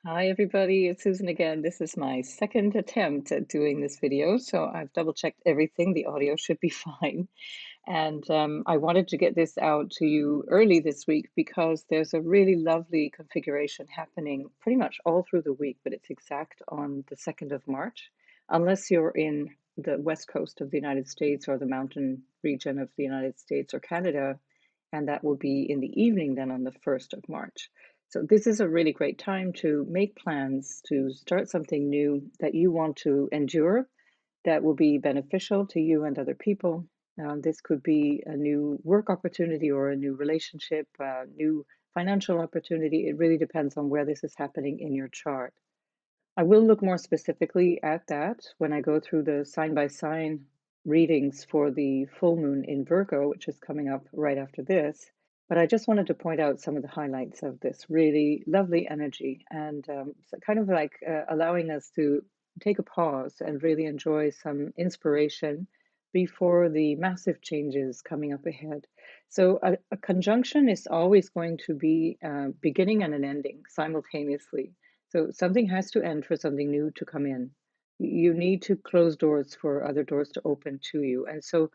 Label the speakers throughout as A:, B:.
A: Hi everybody, it's Susan again. This is my second attempt at doing this video, so I've double checked everything. The audio should be fine. And I wanted to get this out to you early this week because there's a really lovely configuration happening pretty much all through the week, but it's exact on the 2nd of March, unless you're in the west coast of the United States or the mountain region of the United States or Canada, and that will be in the evening then on the 1st of March. So this is a really great time to make plans to start something new that you want to endure that will be beneficial to you and other people. This could be a new work opportunity or a new relationship, a new financial opportunity. It really depends on where this is happening in your chart. I will look more specifically at that when I go through the sign by sign readings for the full moon in Virgo, which is coming up right after this. But I just wanted to point out some of the highlights of this really lovely energy and so kind of like allowing us to take a pause and really enjoy some inspiration before the massive changes coming up ahead. So, a conjunction is always going to be a beginning and an ending simultaneously. So something has to end for something new to come in. You need to close doors for other doors to open to you. And so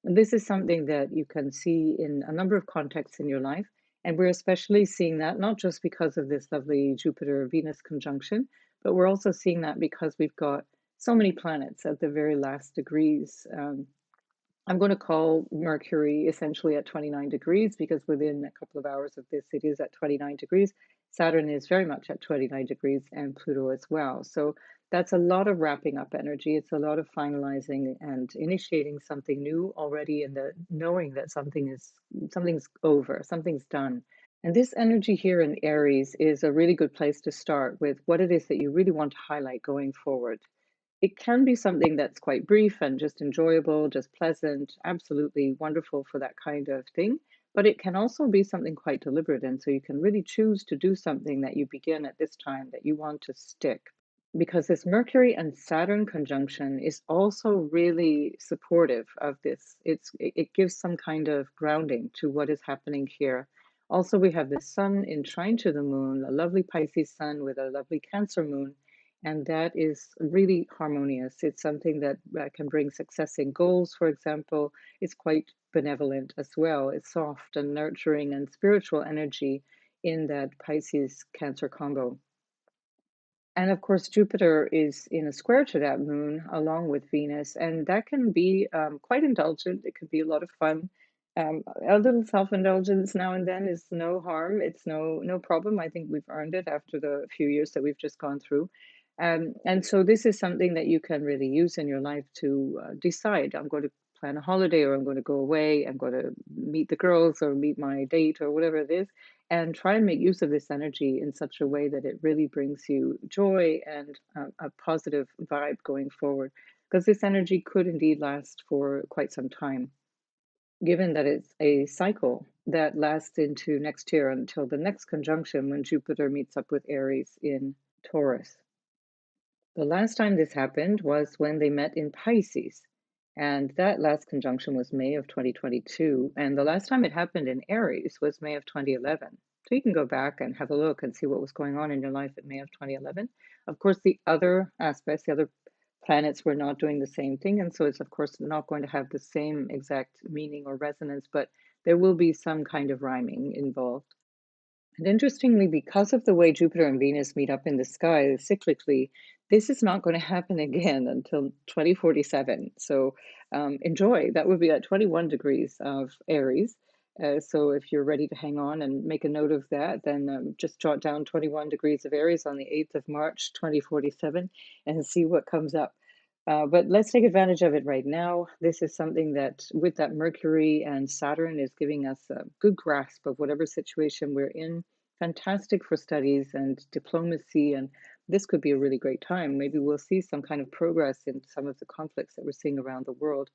A: this is something that you can see in a number of contexts in your life. And we're especially seeing that not just because of this lovely Jupiter-Venus conjunction, but we're also seeing that because we've got so many planets at the very last degrees. I'm going to call Mercury essentially at 29 degrees because within a couple of hours of this, it is at 29 degrees. Saturn is very much at 29 degrees and Pluto as well. So that's a lot of wrapping up energy. It's a lot of finalizing and initiating something new already in the knowing that something's over, something's done. And this energy here in Aries is a really good place to start with what it is that you really want to highlight going forward. It can be something that's quite brief and just enjoyable, just pleasant, absolutely wonderful for that kind of thing. But it can also be something quite deliberate. And so you can really choose to do something that you begin at this time that you want to stick. Because this Mercury and Saturn conjunction is also really supportive of this. It gives some kind of grounding to what is happening here. Also, we have the sun in trine to the moon, a lovely Pisces sun with a lovely Cancer moon, and that is really harmonious. It's something that can bring success in goals, for example. It's quite benevolent as well. It's soft and nurturing and spiritual energy in that Pisces Cancer combo. And of course, Jupiter is in a square to that moon along with Venus, and that can be quite indulgent. It could be a lot of fun. A little self-indulgence now and then is no harm. It's no problem. I think we've earned it after the few years that we've just gone through. And so this is something that you can really use in your life to decide, I'm going to plan a holiday or I'm going to go away, I'm going to meet the girls or meet my date or whatever it is, and try and make use of this energy in such a way that it really brings you joy and a positive vibe going forward. Because this energy could indeed last for quite some time, given that it's a cycle that lasts into next year until the next conjunction when Jupiter meets up with Aries in Taurus. The last time this happened was when they met in Pisces, and that last conjunction was May of 2022, and the last time it happened in Aries was May of 2011. So you can go back and have a look and see what was going on in your life in May of 2011. Of course, the other aspects, the other planets were not doing the same thing, and so it's of course not going to have the same exact meaning or resonance, but there will be some kind of rhyming involved. And interestingly, because of the way Jupiter and Venus meet up in the sky cyclically, this is not going to happen again until 2047. So enjoy. That would be at 21 degrees of Aries. So if you're ready to hang on and make a note of that, then just jot down 21 degrees of Aries on the 8th of March, 2047, and see what comes up. But let's take advantage of it right now. This is something that, with that Mercury and Saturn, is giving us a good grasp of whatever situation we're in. Fantastic for studies and diplomacy. And this could be a really great time. Maybe we'll see some kind of progress in some of the conflicts that we're seeing around the world.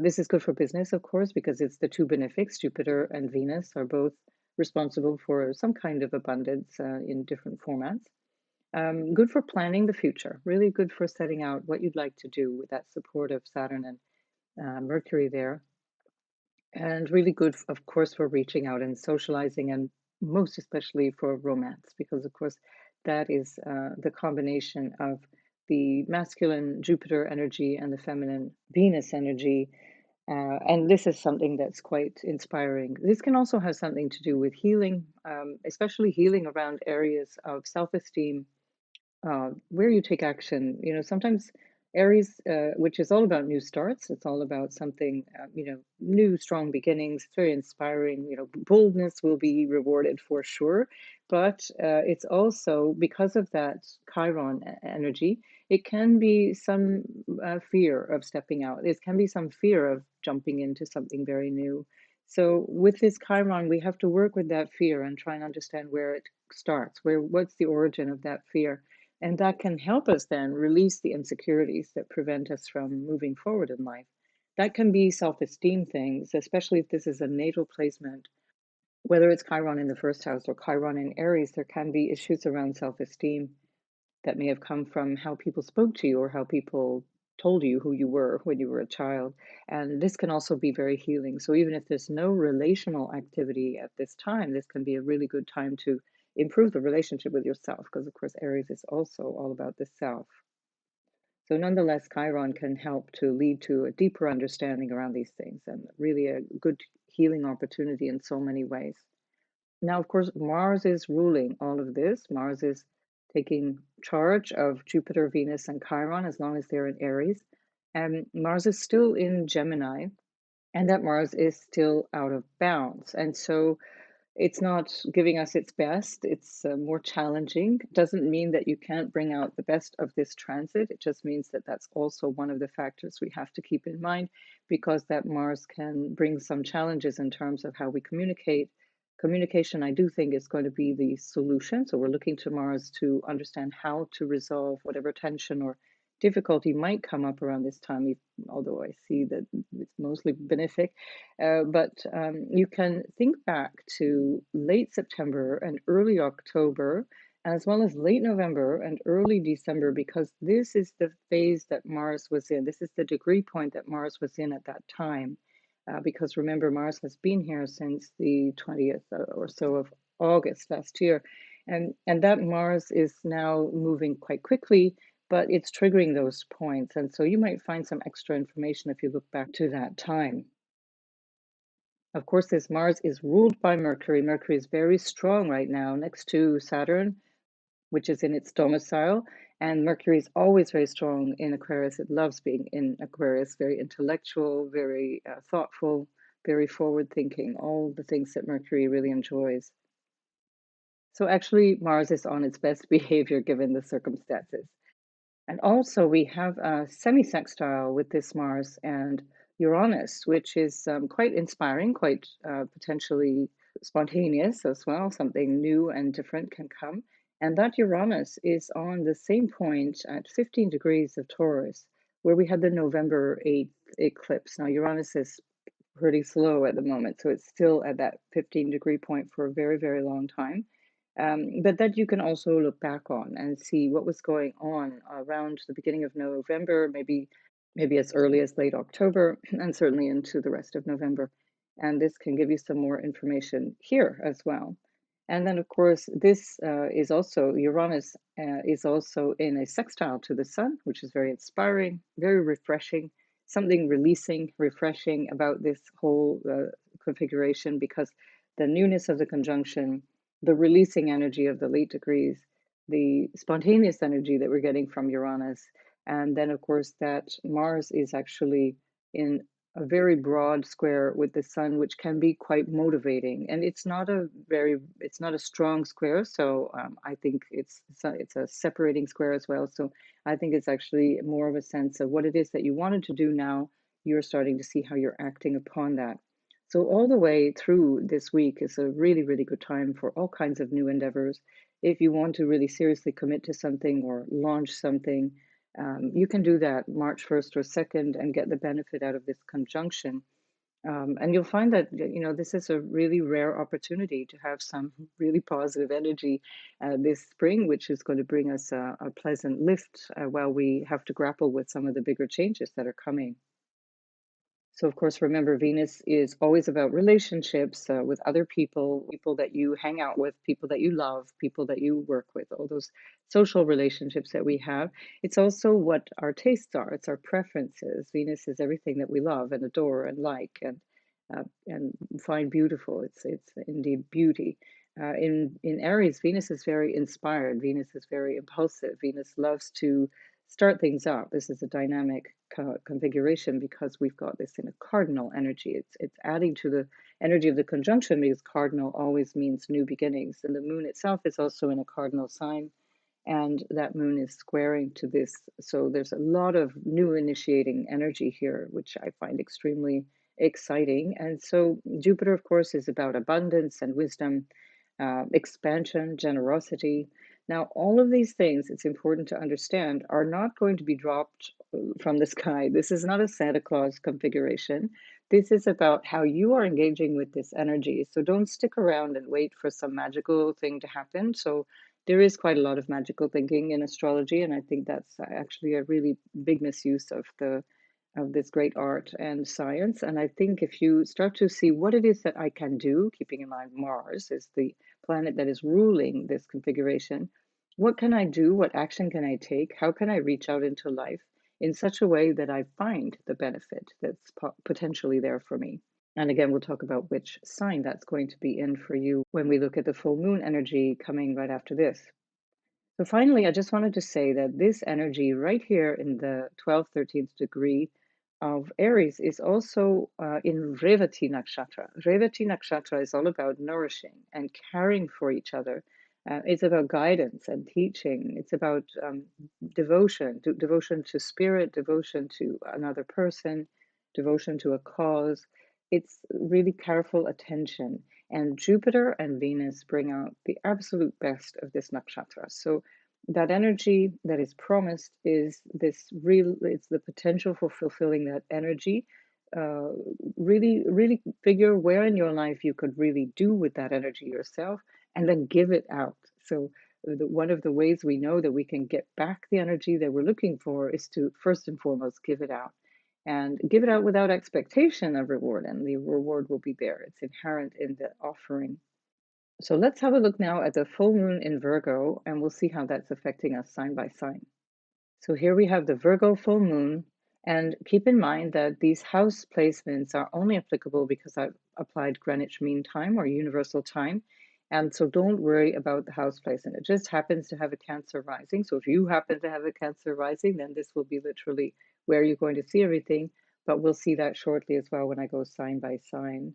A: This is good for business, of course, because it's the two benefics. Jupiter and Venus are both responsible for some kind of abundance in different formats. Good for planning the future, really good for setting out what you'd like to do with that support of Saturn and Mercury there. And really good, of course, for reaching out and socializing, and most especially for romance, because, of course, That is the combination of the masculine Jupiter energy and the feminine Venus energy. And this is something that's quite inspiring. This can also have something to do with healing, especially healing around areas of self esteem, where you take action. Sometimes Aries, which is all about new starts, it's all about something, new, strong beginnings. It's very inspiring. Boldness will be rewarded for sure, but it's also because of that Chiron energy. It can be some fear of stepping out. It can be some fear of jumping into something very new. So with this Chiron, we have to work with that fear and try and understand where it starts, what's the origin of that fear, and that can help us then release the insecurities that prevent us from moving forward in life. That can be self esteem things, especially if this is a natal placement. Whether it's Chiron in the first house or Chiron in Aries, there can be issues around self esteem that may have come from how people spoke to you or how people told you who you were when you were a child. And this can also be very healing. So even if there's no relational activity at this time, this can be a really good time to improve the relationship with yourself, because of course Aries is also all about the self. So nonetheless, Chiron can help to lead to a deeper understanding around these things, and really a good healing opportunity in so many ways. Now, of course, Mars is ruling all of this. Mars is taking charge of Jupiter, Venus, and Chiron as long as they're in Aries. And Mars is still in Gemini, and that Mars is still out of bounds. And so it's not giving us its best. It's more challenging. Doesn't mean that you can't bring out the best of this transit. It just means that that's also one of the factors we have to keep in mind, because that Mars can bring some challenges in terms of how we communicate. Communication, I do think, is going to be the solution. So we're looking to Mars to understand how to resolve whatever tension or difficulty might come up around this time, although I see that it's mostly benefic. But you can think back to late September and early October, as well as late November and early December, because this is the phase that Mars was in. This is the degree point that Mars was in at that time. Because remember, Mars has been here since the 20th or so of August last year. And that Mars is now moving quite quickly, but it's triggering those points. And so you might find some extra information if you look back to that time. Of course, this Mars is ruled by Mercury. Mercury is very strong right now next to Saturn, which is in its domicile. And Mercury is always very strong in Aquarius. It loves being in Aquarius, very intellectual, very thoughtful, very forward thinking, all the things that Mercury really enjoys. So actually, Mars is on its best behavior given the circumstances. And also, we have a semi-sextile with this Mars and Uranus, which is quite inspiring, quite potentially spontaneous as well. Something new and different can come. And that Uranus is on the same point at 15 degrees of Taurus, where we had the November 8th eclipse. Now, Uranus is pretty slow at the moment, so it's still at that 15-degree point for a very, very long time. But that you can also look back on and see what was going on around the beginning of November, maybe as early as late October, and certainly into the rest of November. And this can give you some more information here as well. And then, of course, this is also Uranus is also in a sextile to the Sun, which is very inspiring, very refreshing, something releasing, refreshing about this whole configuration, because the newness of the conjunction, the releasing energy of the late degrees, the spontaneous energy that we're getting from Uranus, and then, of course, that Mars is actually in a very broad square with the Sun, which can be quite motivating. And it's not a strong square, so I think it's a separating square as well. So I think it's actually more of a sense of what it is that you wanted to do now. You're starting to see how you're acting upon that. So all the way through this week is a really, really good time for all kinds of new endeavors. If you want to really seriously commit to something or launch something, you can do that March 1st or 2nd and get the benefit out of this conjunction. And you'll find that, this is a really rare opportunity to have some really positive energy this spring, which is going to bring us a pleasant lift while we have to grapple with some of the bigger changes that are coming. So, of course, remember, Venus is always about relationships with other people, people that you hang out with, people that you love, people that you work with, all those social relationships that we have. It's also what our tastes are, it's our preferences. Venus is everything that we love and adore and like and find beautiful. It's indeed beauty. In Aries, Venus is very inspired. Venus is very impulsive. Venus loves to start things up. This is a dynamic configuration because we've got this in a cardinal energy. It's adding to the energy of the conjunction because cardinal always means new beginnings, and the moon itself is also in a cardinal sign, and that moon is squaring to this. So there's a lot of new initiating energy here, which I find extremely exciting. And so Jupiter, of course, is about abundance and wisdom, expansion, generosity. Now, all of these things, it's important to understand, are not going to be dropped from the sky. This is not a Santa Claus configuration. This is about how you are engaging with this energy. So don't stick around and wait for some magical thing to happen. So there is quite a lot of magical thinking in astrology, and I think that's actually a really big misuse of this great art and science. And I think if you start to see what it is that I can do, keeping in mind Mars is the planet that is ruling this configuration, what can I do? What action can I take? How can I reach out into life in such a way that I find the benefit that's potentially there for me? And again, we'll talk about which sign that's going to be in for you when we look at the full moon energy coming right after this. So finally, I just wanted to say that this energy right here in the 12th, 13th degree of Aries is also in Revati Nakshatra. Revati Nakshatra is all about nourishing and caring for each other. It's about guidance and teaching. It's about devotion to spirit, devotion to another person, devotion to a cause. It's really careful attention. And Jupiter and Venus bring out the absolute best of this nakshatra. So that energy that is promised is this real, it's the potential for fulfilling that energy. Uh, really figure where in your life you could really do with that energy yourself and then give it out. So, one of the ways we know that we can get back the energy that we're looking for is to first and foremost give it out and give it out without expectation of reward, and the reward will be there. It's inherent in the offering. So let's have a look now at the full moon in Virgo, and we'll see how that's affecting us sign by sign. So here we have the Virgo full moon, and keep in mind that these house placements are only applicable because I've applied Greenwich Mean Time or Universal Time. And so don't worry about the house placement. It just happens to have a Cancer rising. So if you happen to have a Cancer rising, then this will be literally where you're going to see everything. But we'll see that shortly as well when I go sign by sign.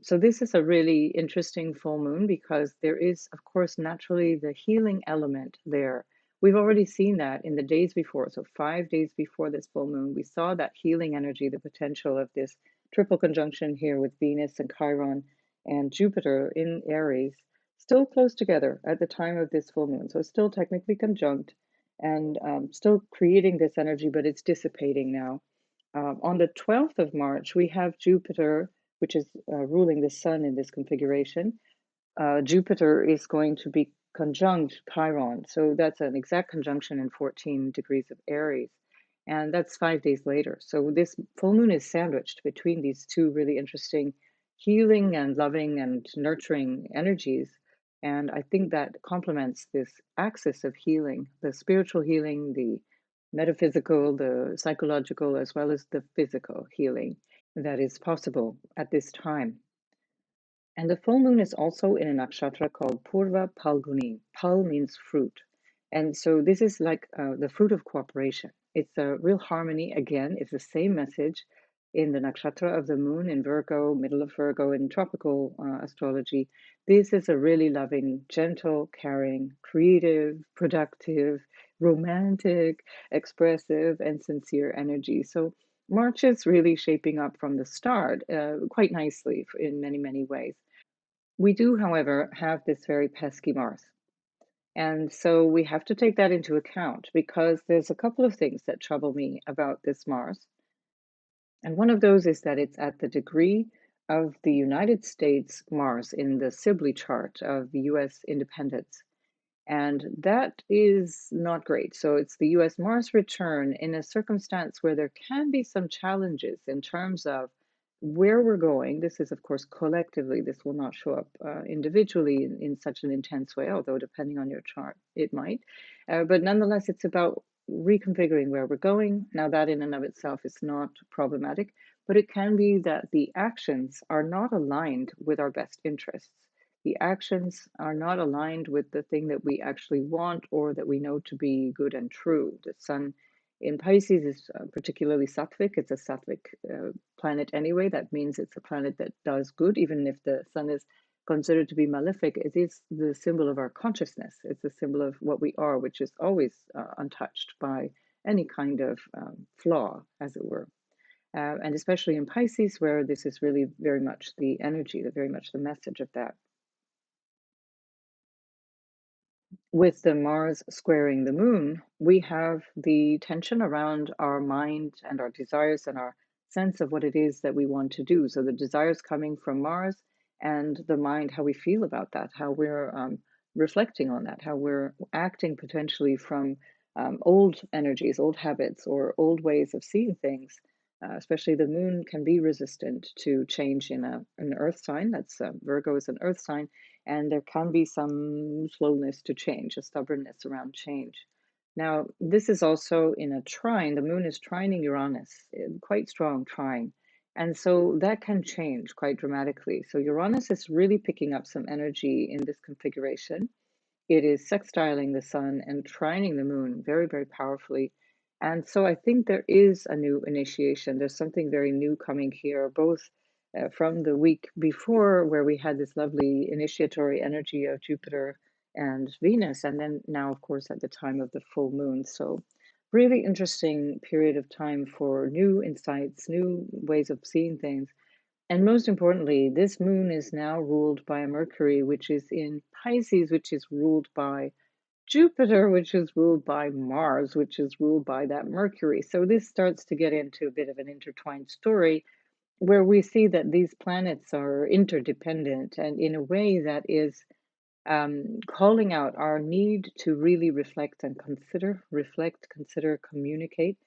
A: So this is a really interesting full moon because there is, of course, naturally the healing element there. We've already seen that in the days before. So 5 days before this full moon, we saw that healing energy, the potential of this triple conjunction here with Venus and Chiron and Jupiter in Aries, still close together at the time of this full moon. So it's still technically conjunct and still creating this energy, but it's dissipating now. On the 12th of March, we have Jupiter, which is ruling the sun in this configuration. Jupiter is going to be conjunct Chiron. So that's an exact conjunction in 14 degrees of Aries. And that's 5 days later. So this full moon is sandwiched between these two really interesting healing and loving and nurturing energies. And I think that complements this axis of healing, the spiritual healing, the metaphysical, the psychological, as well as the physical healing that is possible at this time. And the full moon is also in a nakshatra called Purva Palguni. Pal means fruit. And so this is like the fruit of cooperation. It's a real harmony. Again, it's the same message in the nakshatra of the moon in Virgo, middle of Virgo in tropical astrology. This is a really loving, gentle, caring, creative, productive, romantic, expressive, and sincere energy. So March is really shaping up from the start quite nicely in many, many ways. We do, however, have this very pesky Mars. And so we have to take that into account because there's a couple of things that trouble me about this Mars. And one of those is that it's at the degree of the United States Mars in the Sibley chart of the US independence. And that is not great. So it's the US Mars return in a circumstance where there can be some challenges in terms of where we're going. This is, of course, collectively, this will not show up individually in such an intense way, although depending on your chart, it might. But nonetheless, it's about reconfiguring where we're going. Now, that in and of itself is not problematic, but it can be that the actions are not aligned with our best interests. The actions are not aligned with the thing that we actually want or that we know to be good and true. The sun in Pisces is particularly sattvic. It's a sattvic planet anyway. That means it's a planet that does good, even if the sun is considered to be malefic. It is the symbol of our consciousness. It's a symbol of what we are, which is always untouched by any kind of flaw, as it were. And especially in Pisces, where this is really very much the energy, very much the message of that. With the Mars squaring the moon, we have the tension around our mind and our desires and our sense of what it is that we want to do. So the desires coming from Mars and the mind, how we feel about that, how we're reflecting on that, how we're acting potentially from old energies, old habits, or old ways of seeing things. Especially the moon can be resistant to change in an earth sign. That's Virgo is an earth sign, and there can be some slowness to change, a stubbornness around change. Now, this is also in a trine. The moon is trining Uranus, quite strong trine. And so that can change quite dramatically. So Uranus is really picking up some energy in this configuration. It is sextiling the sun and trining the moon very, very powerfully. And so I think there is a new initiation. There's something very new coming here, both from the week before, where we had this lovely initiatory energy of Jupiter and Venus, and then now, of course, at the time of the full moon. So, really interesting period of time for new insights, new ways of seeing things. And most importantly, this moon is now ruled by a Mercury, which is in Pisces, which is ruled by Jupiter, which is ruled by Mars, which is ruled by that Mercury. So this starts to get into a bit of an intertwined story where we see that these planets are interdependent and in a way that is calling out our need to really reflect, consider, communicate.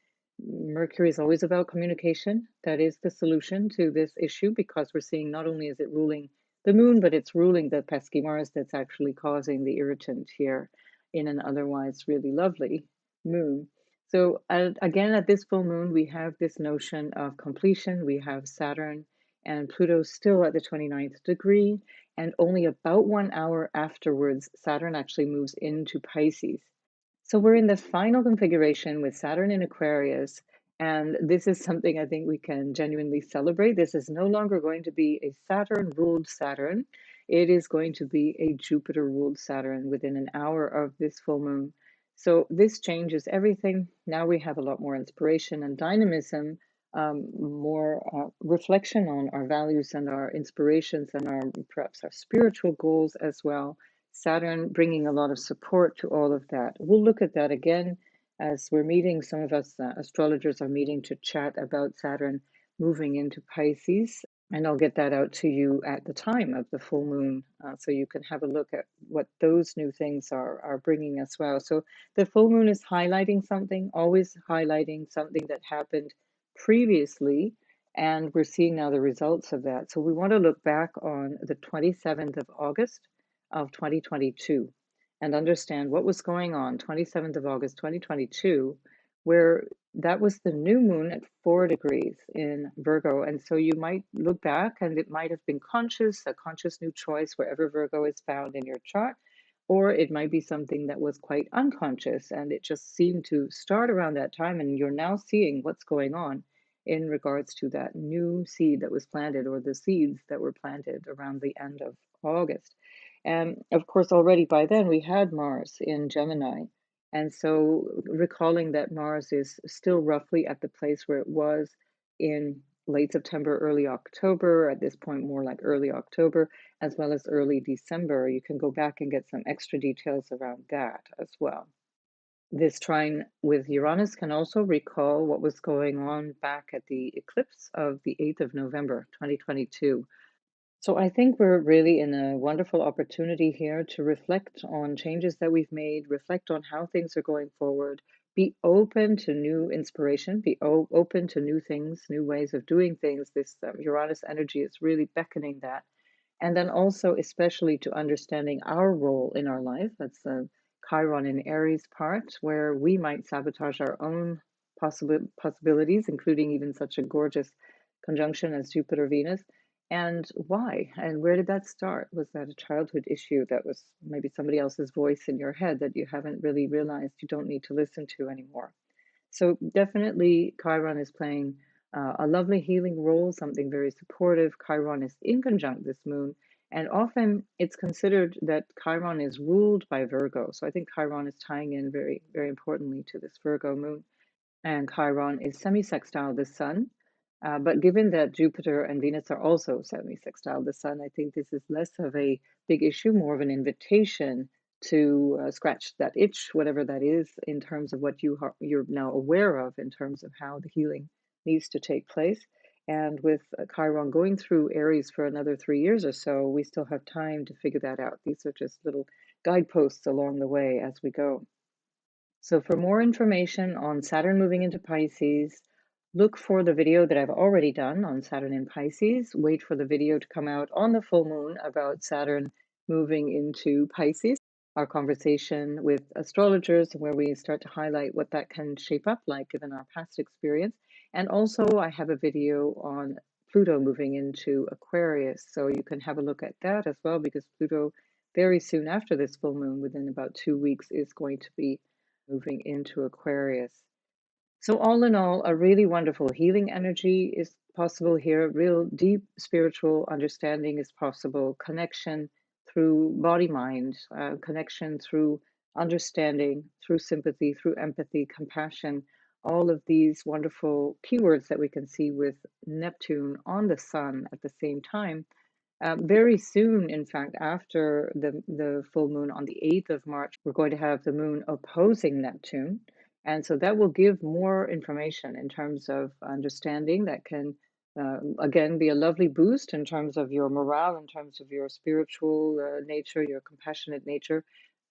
A: Mercury is always about communication. That is the solution to this issue because we're seeing not only is it ruling the moon, but it's ruling the pesky Mars that's actually causing the irritant here in an otherwise really lovely moon. So, again, at this full moon, we have this notion of completion. We have Saturn and Pluto still at the 29th degree. And only about 1 hour afterwards, Saturn actually moves into Pisces. So we're in the final configuration with Saturn in Aquarius, and this is something I think we can genuinely celebrate. This is no longer going to be a Saturn ruled Saturn. It is going to be a Jupiter ruled Saturn within an hour of this full moon. So this changes everything. Now we have a lot more inspiration and dynamism, more reflection on our values and our inspirations and our perhaps our spiritual goals as well. Saturn bringing a lot of support to all of that. We'll look at that again as we're meeting. Some of us astrologers are meeting to chat about Saturn moving into Pisces. And I'll get that out to you at the time of the full moon, so you can have a look at what those new things are bringing as well. So the full moon is highlighting something, always highlighting something that happened previously, and we're seeing now the results of that. So we want to look back on the 27th of August of 2022 and understand what was going on 27th of August 2022, where that was the new moon at 4 degrees in Virgo. And so you might look back and it might have been a conscious new choice wherever Virgo is found in your chart, or it might be something that was quite unconscious and it just seemed to start around that time. And you're now seeing what's going on in regards to that new seed that was planted or the seeds that were planted around the end of August. And of course, already by then we had Mars in Gemini. And so recalling that Mars is still roughly at the place where it was in late September, early October, at this point, more like early October, as well as early December. You can go back and get some extra details around that as well. This trine with Uranus can also recall what was going on back at the eclipse of the 8th of November, 2022. So I think we're really in a wonderful opportunity here to reflect on changes that we've made, reflect on how things are going forward, be open to new inspiration, be open to new things, new ways of doing things. This Uranus energy is really beckoning that. And then also, especially to understanding our role in our life. That's the Chiron in Aries part, where we might sabotage our own possibilities, including even such a gorgeous conjunction as Jupiter-Venus. And why? And where did that start? Was that a childhood issue that was maybe somebody else's voice in your head that you haven't really realized you don't need to listen to anymore? So definitely Chiron is playing a lovely healing role, something very supportive. Chiron is in conjunct this moon, and often it's considered that Chiron is ruled by Virgo. So I think Chiron is tying in very, very importantly to this Virgo moon, and Chiron is semi-sextile the Sun. But given that Jupiter and Venus are also semi-sextile the Sun, I think this is less of a big issue, more of an invitation to scratch that itch, whatever that is, in terms of what you're now aware of in terms of how the healing needs to take place. And with Chiron going through Aries for another 3 years or so, we still have time to figure that out. These are just little guideposts along the way as we go. So for more information on Saturn moving into Pisces, look for the video that I've already done on Saturn in Pisces. Wait for the video to come out on the full moon about Saturn moving into Pisces, our conversation with astrologers, where we start to highlight what that can shape up like given our past experience. And also, I have a video on Pluto moving into Aquarius, so you can have a look at that as well, because Pluto, very soon after this full moon, within about 2 weeks, is going to be moving into Aquarius. So, all in all, a really wonderful healing energy is possible here. Real deep spiritual understanding is possible. Connection through body mind, connection through understanding, through sympathy, through empathy, compassion. All of these wonderful keywords that we can see with Neptune on the sun at the same time. Very soon, in fact, after the full moon on the 8th of March, we're going to have the moon opposing Neptune. And so that will give more information in terms of understanding that can, again, be a lovely boost in terms of your morale, in terms of your spiritual nature, your compassionate nature.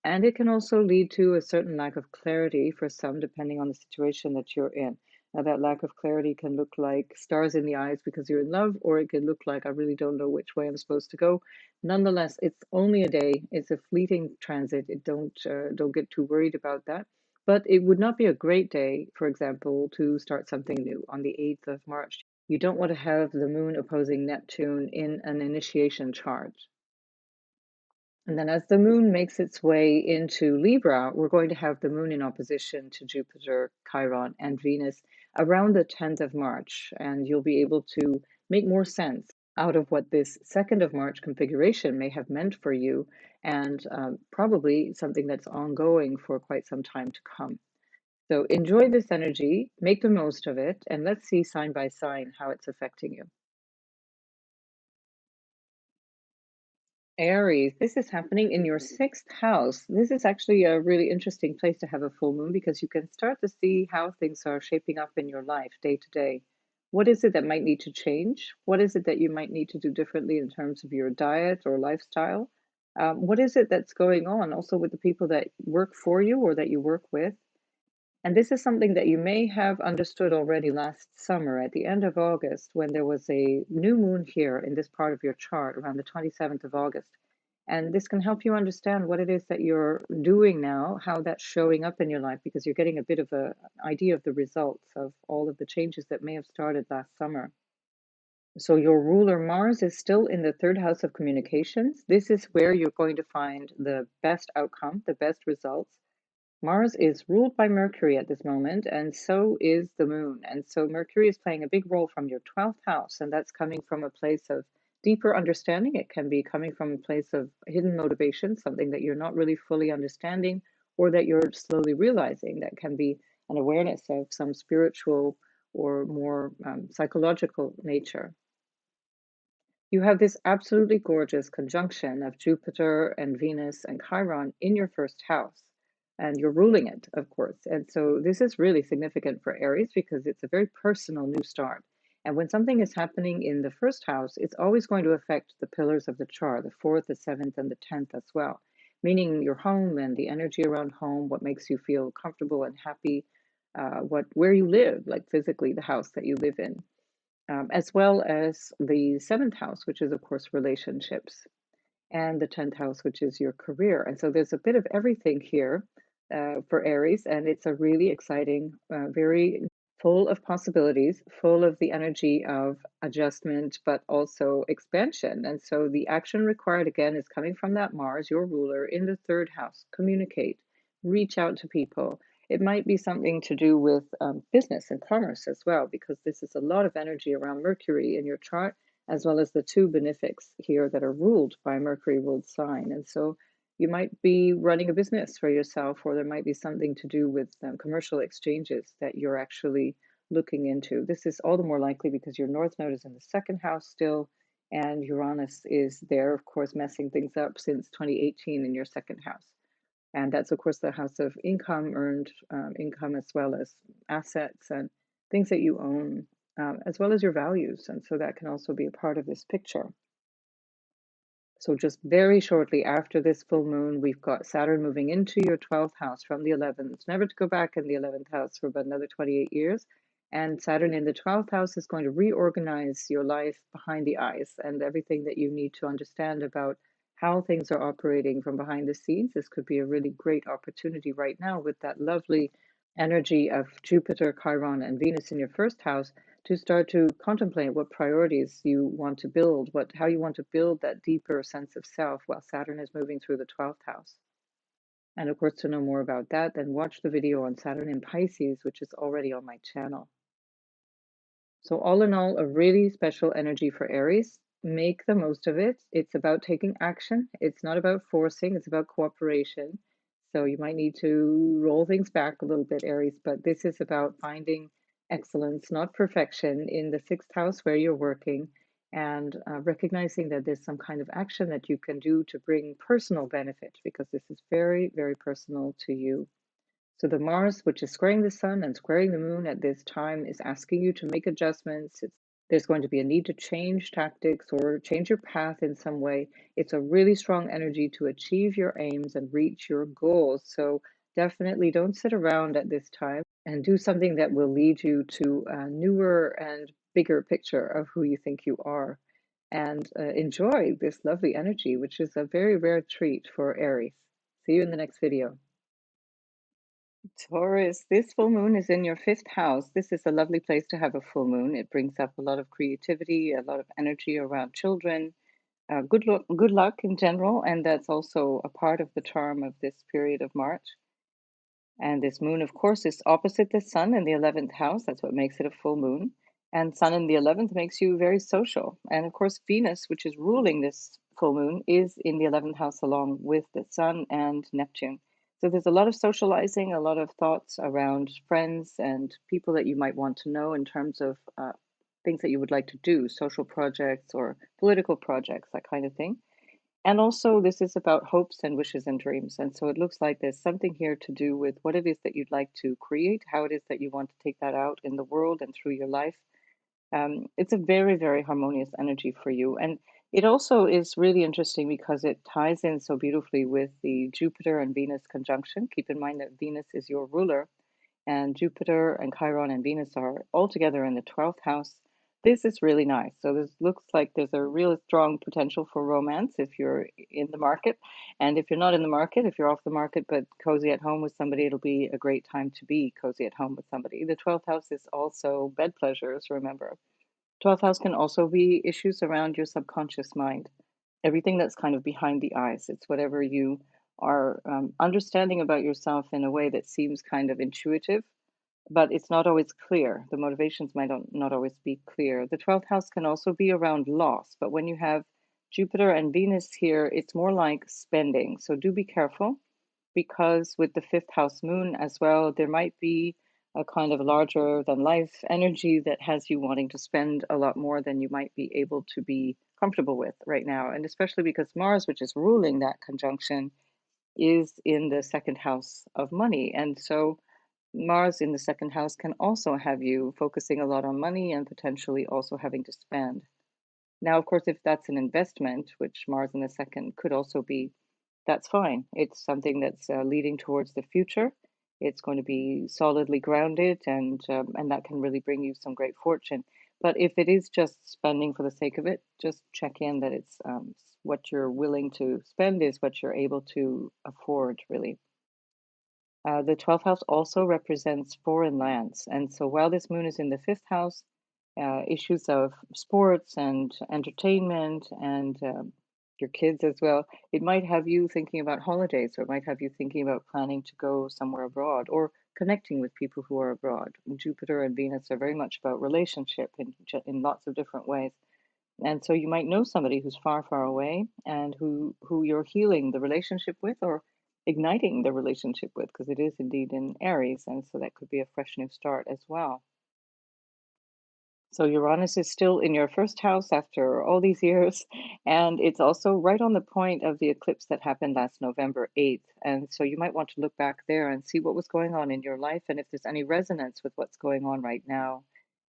A: And it can also lead to a certain lack of clarity for some, depending on the situation that you're in. Now, that lack of clarity can look like stars in the eyes because you're in love, or it can look like I really don't know which way I'm supposed to go. Nonetheless, it's only a day. It's a fleeting transit. Don't get too worried about that. But it would not be a great day, for example, to start something new on the 8th of March. You don't want to have the moon opposing Neptune in an initiation charge. And then as the moon makes its way into Libra, we're going to have the moon in opposition to Jupiter, Chiron, and Venus around the 10th of March. And you'll be able to make more sense out of what this 2nd of March configuration may have meant for you, and probably something that's ongoing for quite some time to come. So enjoy this energy, make the most of it, and let's see sign by sign how it's affecting you. Aries, this is happening in your sixth house. This is actually a really interesting place to have a full moon because you can start to see how things are shaping up in your life day to day. What is it that might need to change? What is it that you might need to do differently in terms of your diet or lifestyle? What is it that's going on also with the people that work for you or that you work with? And this is something that you may have understood already last summer at the end of August when there was a new moon here in this part of your chart around the 27th of August. And this can help you understand what it is that you're doing now, how that's showing up in your life, because you're getting a bit of an idea of the results of all of the changes that may have started last summer. So your ruler Mars is still in the third house of communications. This is where you're going to find the best outcome, the best results. Mars is ruled by Mercury at this moment, and so is the moon. And so Mercury is playing a big role from your 12th house, and that's coming from a place of deeper understanding. It can be coming from a place of hidden motivation, something that you're not really fully understanding, or that you're slowly realizing. That can be an awareness of some spiritual or more psychological nature. You have this absolutely gorgeous conjunction of Jupiter and Venus and Chiron in your first house, and you're ruling it, of course. And so this is really significant for Aries because it's a very personal new start. And when something is happening in the first house, it's always going to affect the pillars of the chart, the fourth, the seventh, and the 10th as well, meaning your home and the energy around home, what makes you feel comfortable and happy, where you live, like physically the house that you live in, as well as the seventh house, which is, of course, relationships, and the 10th house, which is your career. And so there's a bit of everything here for Aries, and it's a really exciting, very full of possibilities, full of the energy of adjustment, but also expansion. And so the action required again is coming from that Mars, your ruler, in the third house. Communicate, reach out to people. It might be something to do with business and commerce as well, because this is a lot of energy around Mercury in your chart, as well as the two benefics here that are ruled by Mercury ruled sign. And so you might be running a business for yourself, or there might be something to do with commercial exchanges that you're actually looking into. This is all the more likely because your North Node is in the second house still, and Uranus is there, of course, messing things up since 2018 in your second house. And that's, of course, the house of income, earned income, as well as assets and things that you own, as well as your values. And so that can also be a part of this picture. So just very shortly after this full moon, we've got Saturn moving into your 12th house from the 11th, never to go back in the 11th house for about another 28 years. And Saturn in the 12th house is going to reorganize your life behind the eyes and everything that you need to understand about how things are operating from behind the scenes. This could be a really great opportunity right now with that lovely energy of Jupiter, Chiron, and Venus in your first house to start to contemplate what priorities you want to build, how you want to build that deeper sense of self while Saturn is moving through the 12th house. And of course, to know more about that, then watch the video on Saturn in Pisces, which is already on my channel. So all in all, a really special energy for Aries. Make the most of it. It's about taking action. It's not about forcing, it's about cooperation. So you might need to roll things back a little bit, Aries, but this is about finding excellence, not perfection, in the sixth house where you're working, and recognizing that there's some kind of action that you can do to bring personal benefit, because this is very, very personal to you. So the Mars, which is squaring the Sun and squaring the Moon at this time, is asking you to make adjustments. There's going to be a need to change tactics or change your path in some way. It's a really strong energy to achieve your aims and reach your goals. So definitely don't sit around at this time, and do something that will lead you to a newer and bigger picture of who you think you are. And enjoy this lovely energy, which is a very rare treat for Aries. See you in the next video. Taurus, this full moon is in your fifth house. This is a lovely place to have a full moon. It brings up a lot of creativity, a lot of energy around children, good luck in general, and that's also a part of the charm of this period of March. And this moon, of course, is opposite the sun in the 11th house. That's what makes it a full moon. And sun in the 11th makes you very social. And of course, Venus, which is ruling this full moon, is in the 11th house along with the sun and Neptune. So there's a lot of socializing, a lot of thoughts around friends and people that you might want to know in terms of things that you would like to do, social projects or political projects, that kind of thing. And also, this is about hopes and wishes and dreams. And so it looks like there's something here to do with what it is that you'd like to create, how it is that you want to take that out in the world and through your life. It's a very, very harmonious energy for you. And it also is really interesting because it ties in so beautifully with the Jupiter and Venus conjunction. Keep in mind that Venus is your ruler, and Jupiter and Chiron and Venus are all together in the 12th house. This is really nice. So this looks like there's a real strong potential for romance if you're in the market. And if you're not in the market, if you're off the market but cozy at home with somebody, it'll be a great time to be cozy at home with somebody. The 12th house is also bed pleasures, remember. 12th house can also be issues around your subconscious mind. Everything that's kind of behind the eyes. It's whatever you are understanding about yourself in a way that seems kind of intuitive, but it's not always clear. The motivations might not always be clear. The 12th house can also be around loss, but when you have Jupiter and Venus here, it's more like spending. So do be careful, because with the fifth house moon as well, there might be a kind of larger than life energy that has you wanting to spend a lot more than you might be able to be comfortable with right now. And especially because Mars, which is ruling that conjunction, is in the second house of money. And so Mars in the second house can also have you focusing a lot on money and potentially also having to spend. Now, of course, if that's an investment, which Mars in the second could also be, that's fine. It's something that's leading towards the future. It's going to be solidly grounded, and that can really bring you some great fortune. But if it is just spending for the sake of it, just check in that it's what you're willing to spend is what you're able to afford, really. The 12th house also represents foreign lands. And so while this moon is in the fifth house, issues of sports and entertainment and your kids as well, it might have you thinking about holidays, or it might have you thinking about planning to go somewhere abroad or connecting with people who are abroad. Jupiter and Venus are very much about relationship in lots of different ways. And so you might know somebody who's far, far away and who you're healing the relationship with or igniting the relationship with, because it is indeed in Aries, and so that could be a fresh new start as well. So Uranus is still in your first house after all these years, and it's also right on the point of the eclipse that happened last November 8th. And so you might want to look back there and see what was going on in your life and if there's any resonance with what's going on right now.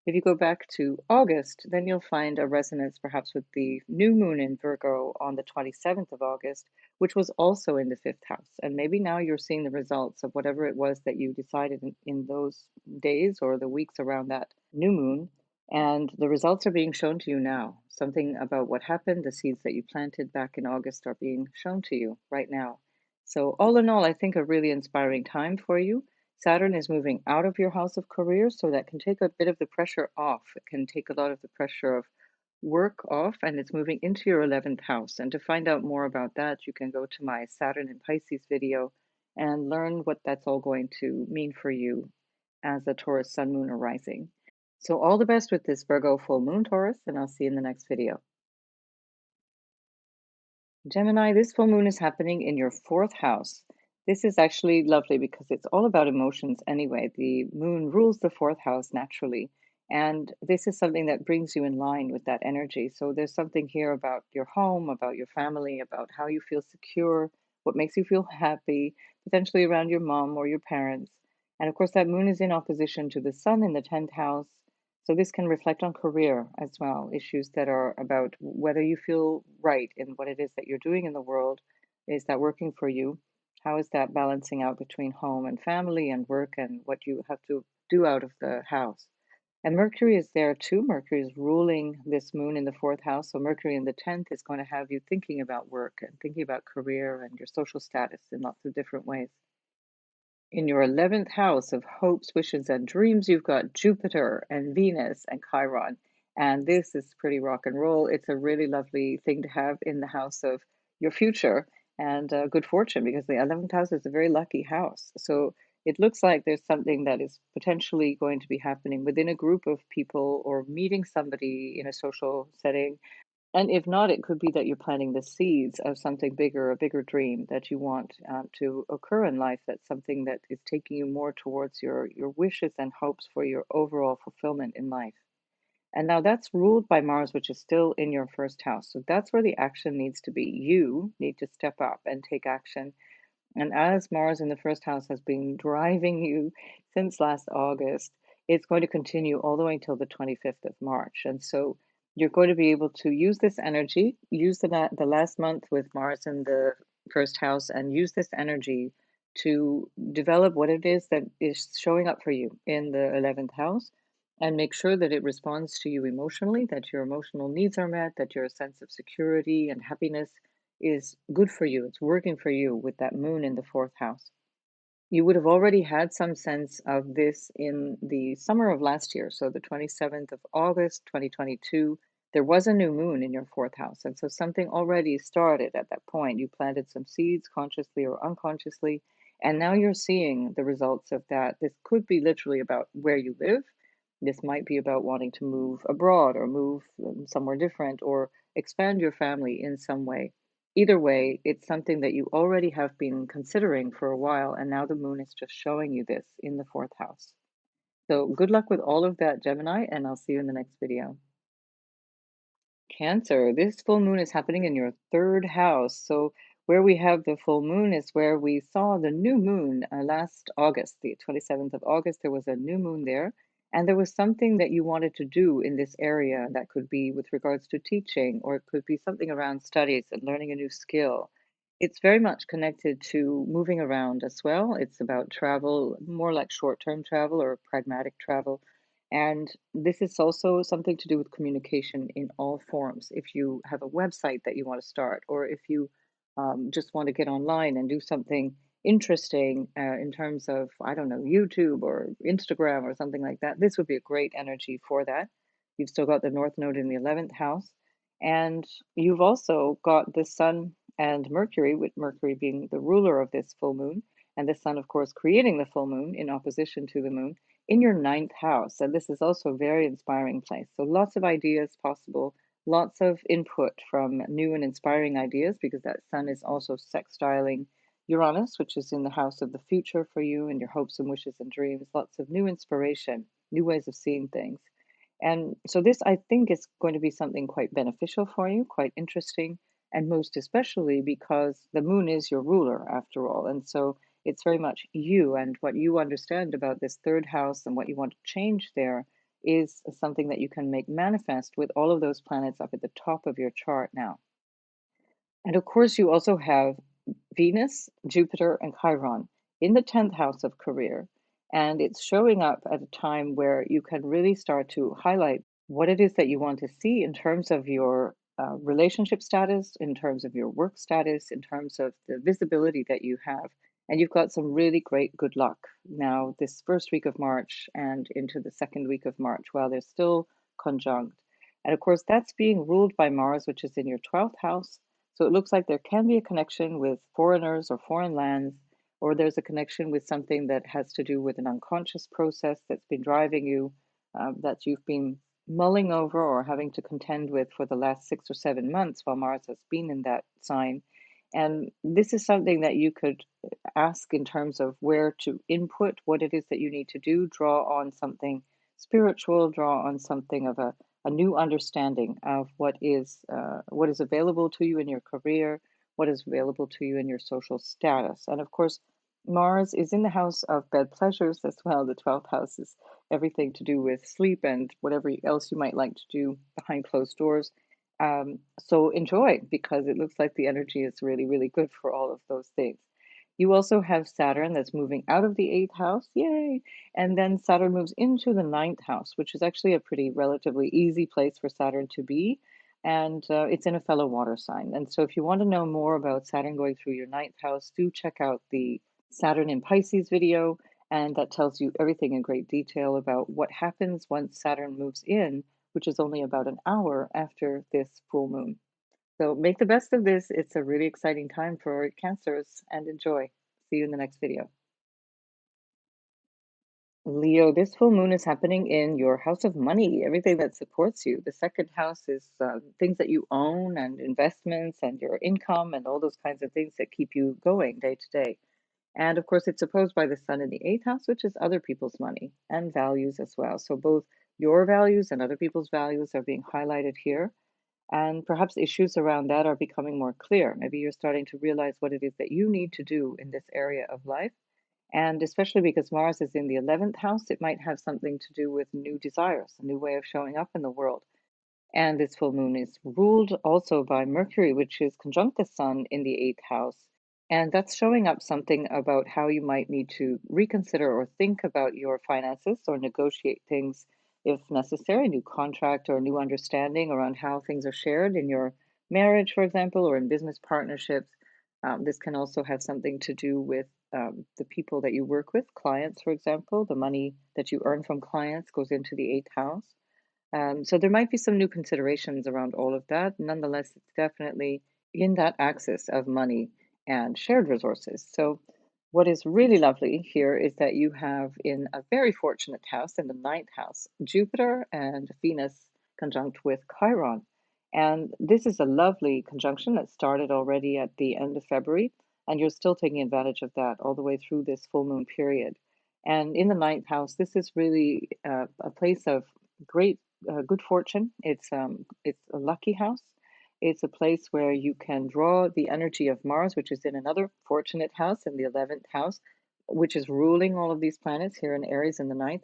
A: If you go back to August, then you'll find a resonance perhaps with the new moon in Virgo on the 27th of August, which was also in the fifth house. And maybe now you're seeing the results of whatever it was that you decided in those days or the weeks around that new moon, and the results are being shown to you now. Something about what happened, the seeds that you planted back in August are being shown to you right now. So, all in all, I think a really inspiring time for you. Saturn is moving out of your house of career, so that can take a bit of the pressure off. It can take a lot of the pressure of work off, and it's moving into your 11th house. And to find out more about that, you can go to my Saturn in Pisces video and learn what that's all going to mean for you as a Taurus sun, moon, or rising. So all the best with this Virgo full moon, Taurus, and I'll see you in the next video. Gemini, this full moon is happening in your fourth house. This is actually lovely because it's all about emotions anyway. The moon rules the fourth house naturally. And this is something that brings you in line with that energy. So there's something here about your home, about your family, about how you feel secure, what makes you feel happy, potentially around your mom or your parents. And of course, that moon is in opposition to the sun in the 10th house. So this can reflect on career as well, issues that are about whether you feel right in what it is that you're doing in the world. Is that working for you? How is that balancing out between home and family and work and what you have to do out of the house? And Mercury is there too. Mercury is ruling this moon in the fourth house. So Mercury in the 10th is going to have you thinking about work and thinking about career and your social status in lots of different ways. In your 11th house of hopes, wishes, and dreams, you've got Jupiter and Venus and Chiron. And this is pretty rock and roll. It's a really lovely thing to have in the house of your future and good fortune, because the 11th house is a very lucky house. So it looks like there's something that is potentially going to be happening within a group of people or meeting somebody in a social setting, and if not, it could be that you're planting the seeds of something bigger, a bigger dream that you want to occur in life. That's something that is taking you more towards your wishes and hopes for your overall fulfillment in life. And now that's ruled by Mars, which is still in your first house. So that's where the action needs to be. You need to step up and take action, and as Mars in the first house has been driving you since last August, it's going to continue all the way until the 25th of March. And so you're going to be able to use this energy, use the last month with Mars in the first house, and use this energy to develop what it is that is showing up for you in the 11th house, and make sure that it responds to you emotionally, that your emotional needs are met, that your sense of security and happiness is good for you. It's working for you with that moon in the fourth house. You would have already had some sense of this in the summer of last year. So the 27th of August, 2022, there was a new moon in your fourth house. And so something already started at that point. You planted some seeds consciously or unconsciously. And now you're seeing the results of that. This could be literally about where you live. This might be about wanting to move abroad or move somewhere different or expand your family in some way. Either way, it's something that you already have been considering for a while, and now the moon is just showing you this in the fourth house. So good luck with all of that, Gemini, and I'll see you in the next video. Cancer, this full moon is happening in your third house. So where we have the full moon is where we saw the new moon last August, the 27th of August. There was a new moon there, and there was something that you wanted to do in this area that could be with regards to teaching, or it could be something around studies and learning a new skill. It's very much connected to moving around as well. It's about travel, more like short-term travel or pragmatic travel. And this is also something to do with communication in all forms. If you have a website that you want to start, or if you just want to get online and do something interesting in terms of, I don't know, YouTube or Instagram or something like that, this would be a great energy for that. You've still got the North Node in the 11th house. And you've also got the Sun and Mercury, with Mercury being the ruler of this full moon, and the Sun, of course, creating the full moon in opposition to the moon in your ninth house. And this is also a very inspiring place. So lots of ideas possible, lots of input from new and inspiring ideas, because that Sun is also sextiling Uranus, which is in the house of the future for you and your hopes and wishes and dreams. Lots of new inspiration, new ways of seeing things. And so this, I think, is going to be something quite beneficial for you, quite interesting, and most especially because the moon is your ruler after all. And so it's very much you, and what you understand about this third house and what you want to change there is something that you can make manifest with all of those planets up at the top of your chart now. And of course, you also have Venus, Jupiter, and Chiron in the 10th house of career. And it's showing up at a time where you can really start to highlight what it is that you want to see in terms of your relationship status, in terms of your work status, in terms of the visibility that you have. And you've got some really great good luck now, this first week of March and into the second week of March, while they're still conjunct. And of course, that's being ruled by Mars, which is in your 12th house. So it looks like there can be a connection with foreigners or foreign lands, or there's a connection with something that has to do with an unconscious process that's been driving you, that you've been mulling over or having to contend with for the last 6 or 7 months while Mars has been in that sign. And this is something that you could ask in terms of where to input what it is that you need to do, draw on something spiritual, draw on something of a new understanding of what is available to you in your career, what is available to you in your social status. And of course, Mars is in the house of bed pleasures as well. The 12th house is everything to do with sleep and whatever else you might like to do behind closed doors. So enjoy, because it looks like the energy is really, really good for all of those things. You also have Saturn that's moving out of the eighth house, yay! And then Saturn moves into the ninth house, which is actually a pretty relatively easy place for Saturn to be. And it's in a fellow water sign. And so if you want to know more about Saturn going through your ninth house, do check out the Saturn in Pisces video. And that tells you everything in great detail about what happens once Saturn moves in, which is only about an hour after this full moon. So make the best of this. It's a really exciting time for Cancers, and enjoy. See you in the next video. Leo, this full moon is happening in your house of money, everything that supports you. The second house is things that you own and investments and your income and all those kinds of things that keep you going day to day. And of course, it's opposed by the sun in the eighth house, which is other people's money and values as well. So both your values and other people's values are being highlighted here. And perhaps issues around that are becoming more clear. Maybe you're starting to realize what it is that you need to do in this area of life. And especially because Mars is in the 11th house, it might have something to do with new desires, a new way of showing up in the world. And this full moon is ruled also by Mercury, which is conjunct the Sun in the eighth house. And that's showing up something about how you might need to reconsider or think about your finances or negotiate things if necessary, new contract or new understanding around how things are shared in your marriage, for example, or in business partnerships. This can also have something to do with the people that you work with, clients, for example. The money that you earn from clients goes into the eighth house. So there might be some new considerations around all of that. Nonetheless, it's definitely in that axis of money and shared resources. So what is really lovely here is that you have in a very fortunate house, in the ninth house, Jupiter and Venus conjunct with Chiron. And this is a lovely conjunction that started already at the end of February, and you're still taking advantage of that all the way through this full moon period. And in the ninth house, this is really a place of great good fortune. It's a lucky house, It's a place where you can draw the energy of Mars, which is in another fortunate house, in the 11th house, which is ruling all of these planets here in Aries in the ninth.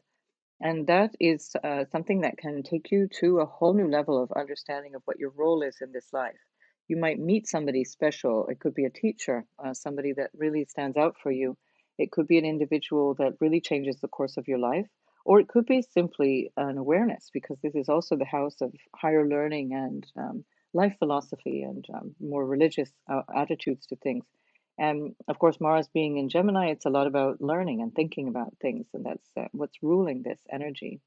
A: And that is something that can take you to a whole new level of understanding of what your role is in this life. You might meet somebody special. It could be a teacher, somebody that really stands out for you. It could be an individual that really changes the course of your life, or it could be simply an awareness, because this is also the house of higher learning and life philosophy and more religious attitudes to things. And of course, Mars being in Gemini, it's a lot about learning and thinking about things, and that's what's ruling this energy.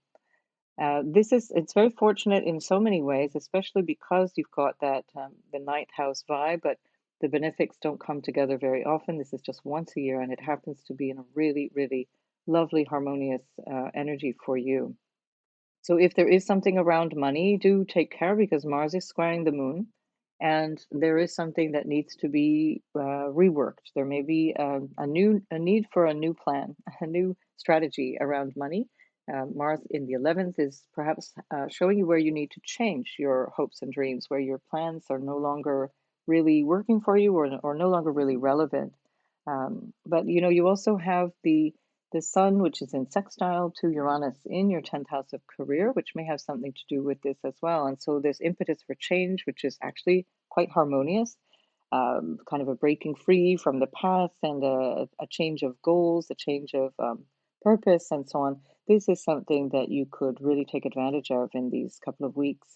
A: It's very fortunate in so many ways, especially because you've got that the ninth house vibe, but the benefics don't come together very often. This is just once a year, and it happens to be in a really, really lovely, harmonious energy for you. So if there is something around money, do take care, because Mars is squaring the moon, and there is something that needs to be reworked. There may be a need for a new plan, a new strategy around money. Mars in the 11th is perhaps showing you where you need to change your hopes and dreams, where your plans are no longer really working for you, or no longer really relevant. But you know, you also have the Sun, which is in sextile to Uranus in your 10th house of career, which may have something to do with this as well. And so there's impetus for change, which is actually quite harmonious, kind of a breaking free from the past, and a change of goals, a change of purpose, and so on. This is something that you could really take advantage of in these couple of weeks.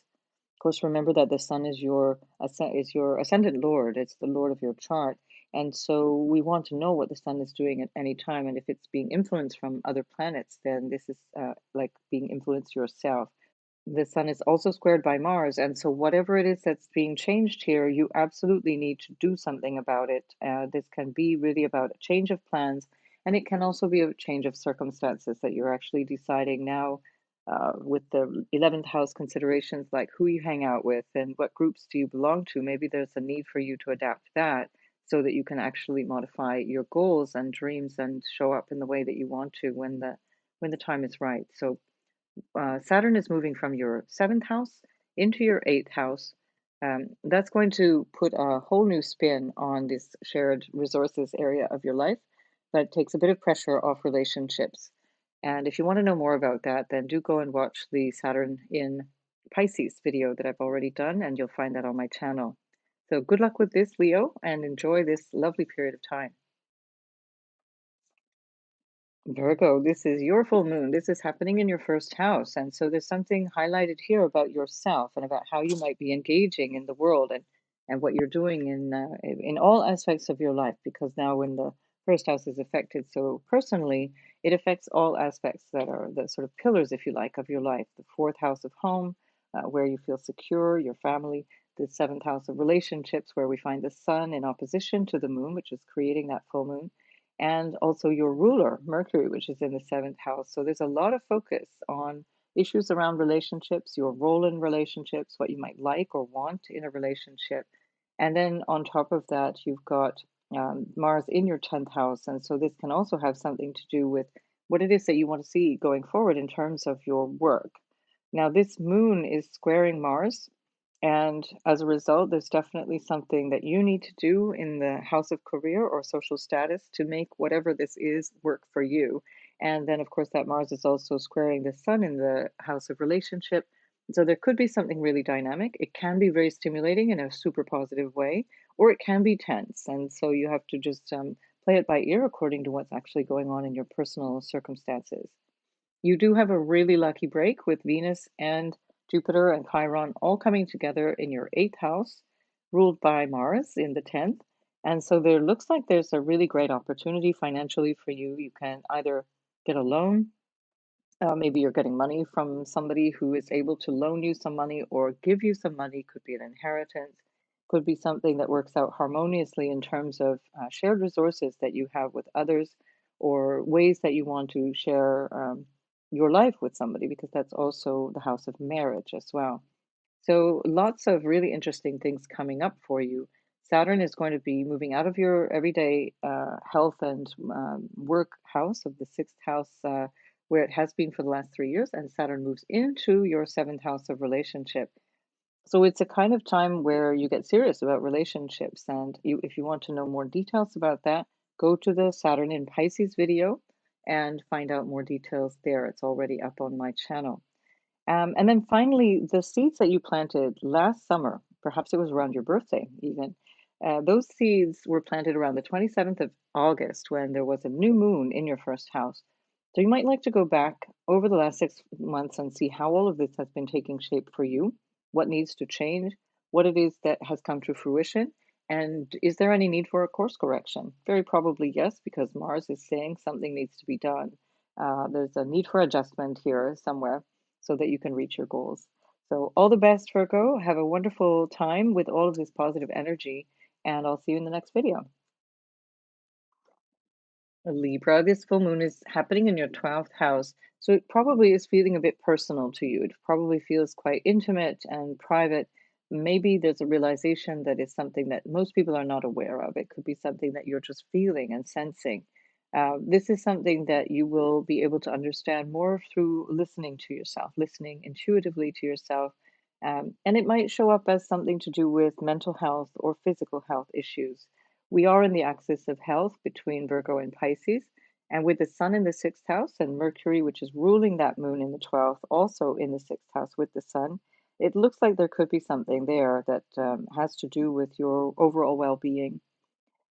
A: Of course, remember that the sun is your ascendant lord. It's the lord of your chart, and so we want to know what the sun is doing at any time. And if it's being influenced from other planets, then this is like being influenced yourself. The sun is also squared by Mars, and so whatever it is that's being changed here, you absolutely need to do something about it. This can be really about a change of plans, and it can also be a change of circumstances that you're actually deciding now, with the 11th house considerations, like who you hang out with and what groups do you belong to. Maybe there's a need for you to adapt that so that you can actually modify your goals and dreams and show up in the way that you want to when the time is right. So Saturn is moving from your seventh house into your eighth house. That's going to put a whole new spin on this shared resources area of your life, but it takes a bit of pressure off relationships. And if you want to know more about that, then do go and watch the Saturn in Pisces video that I've already done, and you'll find that on my channel. So good luck with this, Leo, and enjoy this lovely period of time. Virgo, this is your full moon. This is happening in your first house. And so there's something highlighted here about yourself and about how you might be engaging in the world, and what you're doing in all aspects of your life. Because now when the first house is affected so personally, it affects all aspects that are the sort of pillars, if you like, of your life. The fourth house of home, where you feel secure, your family. The seventh house of relationships, where we find the sun in opposition to the moon, which is creating that full moon, and also your ruler, Mercury, which is in the seventh house. So there's a lot of focus on issues around relationships, your role in relationships, what you might like or want in a relationship. And then on top of that, you've got Mars in your 10th house. And so this can also have something to do with what it is that you want to see going forward in terms of your work. Now, this moon is squaring Mars, and as a result, there's definitely something that you need to do in the house of career or social status to make whatever this is work for you. And then, of course, that Mars is also squaring the sun in the house of relationship. So there could be something really dynamic. It can be very stimulating in a super positive way, or it can be tense. And so you have to just play it by ear according to what's actually going on in your personal circumstances. You do have a really lucky break with Venus and Jupiter and Chiron all coming together in your eighth house, ruled by Mars in the 10th. And so there looks like there's a really great opportunity financially for you. You can either get a loan, maybe you're getting money from somebody who is able to loan you some money or give you some money, could be an inheritance, could be something that works out harmoniously in terms of shared resources that you have with others, or ways that you want to share your life with somebody, because that's also the house of marriage as well. So lots of really interesting things coming up for you. Saturn is going to be moving out of your everyday health and work house of the sixth house, where it has been for the last 3 years, and Saturn moves into your seventh house of relationship. So it's a kind of time where you get serious about relationships, and if you want to know more details about that, go to the Saturn in Pisces video and find out more details there. It's already up on my channel. And then finally, the seeds that you planted last summer, perhaps it was around your birthday even, those seeds were planted around the 27th of August when there was a new moon in your first house. So you might like to go back over the last 6 months and see how all of this has been taking shape for you, what needs to change, what it is that has come to fruition, and is there any need for a course correction? Very probably yes, because Mars is saying something needs to be done. There's a need for adjustment here somewhere so that you can reach your goals. So, all the best, Virgo. Have a wonderful time with all of this positive energy, and I'll see you in the next video. Libra, this full moon is happening in your 12th house, so it probably is feeling a bit personal to you. It probably feels quite intimate and private. Maybe there's a realization that it's something that most people are not aware of. It could be something that you're just feeling and sensing. This is something that you will be able to understand more through listening to yourself, listening intuitively to yourself. And it might show up as something to do with mental health or physical health issues. We are in the axis of health between Virgo and Pisces, and with the Sun in the sixth house and Mercury, which is ruling that moon in the 12th, also in the sixth house with the Sun, it looks like there could be something there that has to do with your overall well being.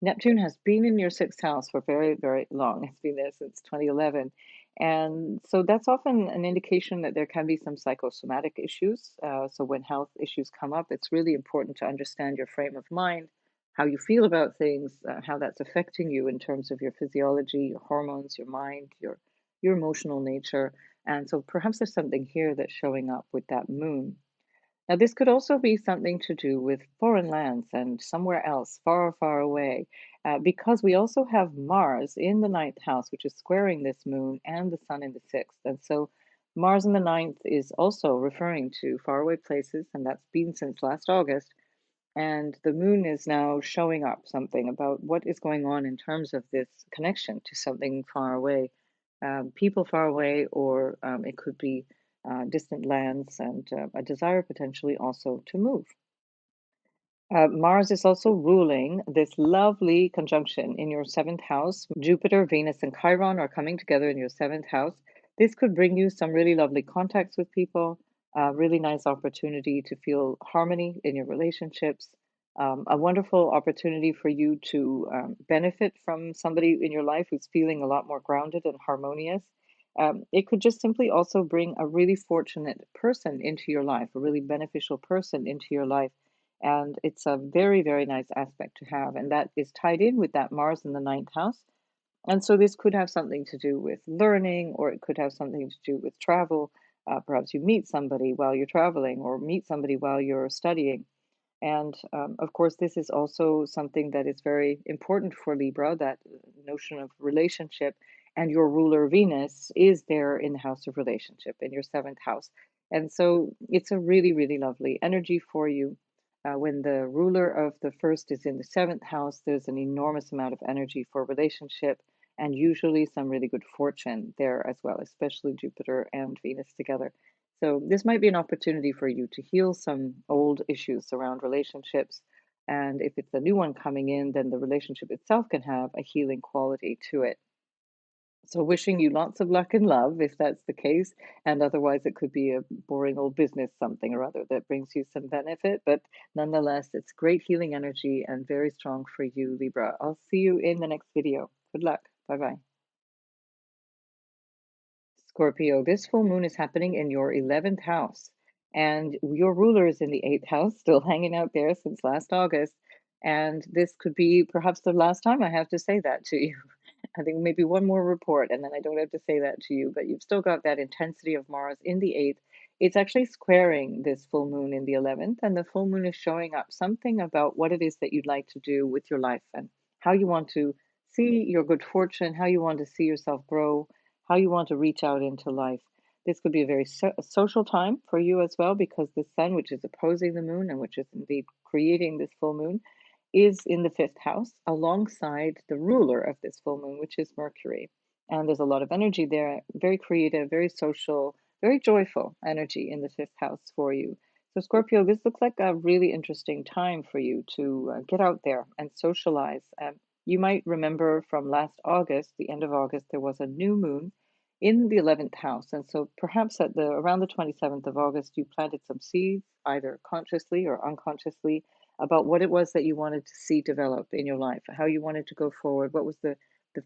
A: Neptune has been in your sixth house for very, very long. It's been there since 2011. And so that's often an indication that there can be some psychosomatic issues. So when health issues come up, it's really important to understand your frame of mind, how you feel about things, how that's affecting you in terms of your physiology, your hormones, your mind, your emotional nature. And so perhaps there's something here that's showing up with that moon. Now, this could also be something to do with foreign lands and somewhere else, far, far away, because we also have Mars in the ninth house, which is squaring this moon, and the Sun in the sixth. And so, Mars in the ninth is also referring to faraway places, and that's been since last August. And the moon is now showing up something about what is going on in terms of this connection to something far away, people far away, or it could be distant lands and a desire potentially also to move. Mars is also ruling this lovely conjunction in your seventh house. Jupiter, Venus, and Chiron are coming together in your seventh house. This could bring you some really lovely contacts with people, really nice opportunity to feel harmony in your relationships, a wonderful opportunity for you to benefit from somebody in your life who's feeling a lot more grounded and harmonious. It could just simply also bring a really fortunate person into your life, a really beneficial person into your life, and it's a very, very nice aspect to have. And that is tied in with that Mars in the ninth house. And so this could have something to do with learning, or it could have something to do with travel. Perhaps you meet somebody while you're traveling, or meet somebody while you're studying. And of course, this is also something that is very important for Libra, that notion of relationship. And your ruler Venus is there in the house of relationship, in your seventh house. And so it's a really, really lovely energy for you. When the ruler of the first is in the seventh house, there's an enormous amount of energy for relationship and usually some really good fortune there as well, especially Jupiter and Venus together. So this might be an opportunity for you to heal some old issues around relationships. And if it's a new one coming in, then the relationship itself can have a healing quality to it. So wishing you lots of luck in love if that's the case. And otherwise, it could be a boring old business something or other that brings you some benefit. But nonetheless, it's great healing energy and very strong for you, Libra. I'll see you in the next video. Good luck. Bye bye. Scorpio, this full moon is happening in your 11th house, and your ruler is in the 8th house, still hanging out there since last August. And this could be perhaps the last time I have to say that to you. I think maybe one more report, and then I don't have to say that to you, but you've still got that intensity of Mars in the 8th. It's actually squaring this full moon in the 11th, and the full moon is showing up something about what it is that you'd like to do with your life and how you want to see your good fortune, how you want to see yourself grow, how you want to reach out into life. This could be a very social time for you as well, because the sun, which is opposing the moon and which is indeed creating this full moon, is in the fifth house alongside the ruler of this full moon, which is Mercury. And there's a lot of energy there, very creative, very social, very joyful energy in the fifth house for you. So, Scorpio, this looks like a really interesting time for you to get out there and socialize. You might remember from last August, the end of August, there was a new moon in the 11th house. And so perhaps at the around the 27th of August, you planted some seeds, either consciously or unconsciously, about what it was that you wanted to see develop in your life, how you wanted to go forward, what was the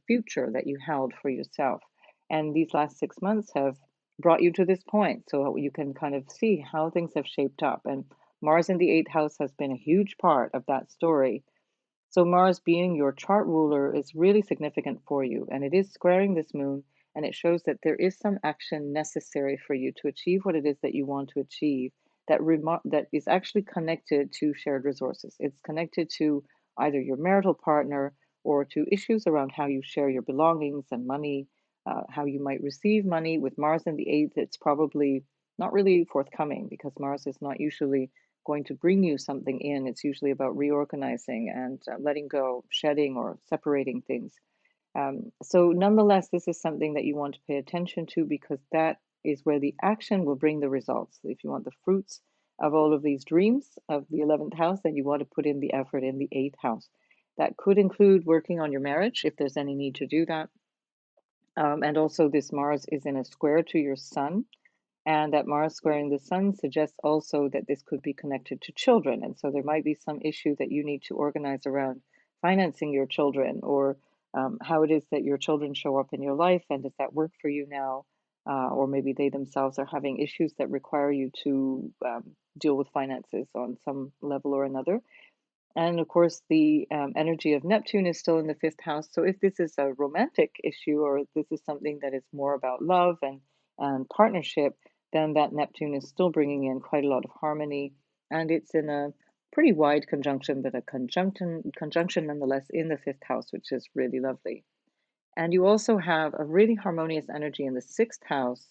A: future that you held for yourself. And these last 6 months have brought you to this point. So you can kind of see how things have shaped up. And Mars in the eighth house has been a huge part of that story. So Mars being your chart ruler is really significant for you, and it is squaring this moon, and it shows that there is some action necessary for you to achieve what it is that you want to achieve that is actually connected to shared resources. It's connected to either your marital partner or to issues around how you share your belongings and money, how you might receive money. With Mars in the eighth, it's probably not really forthcoming because Mars is not usually going to bring you something in. It's usually about reorganizing and letting go, shedding, or separating things. So, nonetheless, this is something that you want to pay attention to because that is where the action will bring the results. If you want the fruits of all of these dreams of the 11th house, then you want to put in the effort in the 8th house. That could include working on your marriage if there's any need to do that. And also, this Mars is in a square to your sun, and that Mars squaring the sun suggests also that this could be connected to children. And so there might be some issue that you need to organize around financing your children or how it is that your children show up in your life. And does that work for you now? Or maybe they themselves are having issues that require you to deal with finances on some level or another. And of course, the energy of Neptune is still in the fifth house. So if this is a romantic issue or this is something that is more about love and partnership, then that Neptune is still bringing in quite a lot of harmony. And it's in a pretty wide conjunction, but a conjunction nonetheless in the fifth house, which is really lovely. And you also have a really harmonious energy in the sixth house,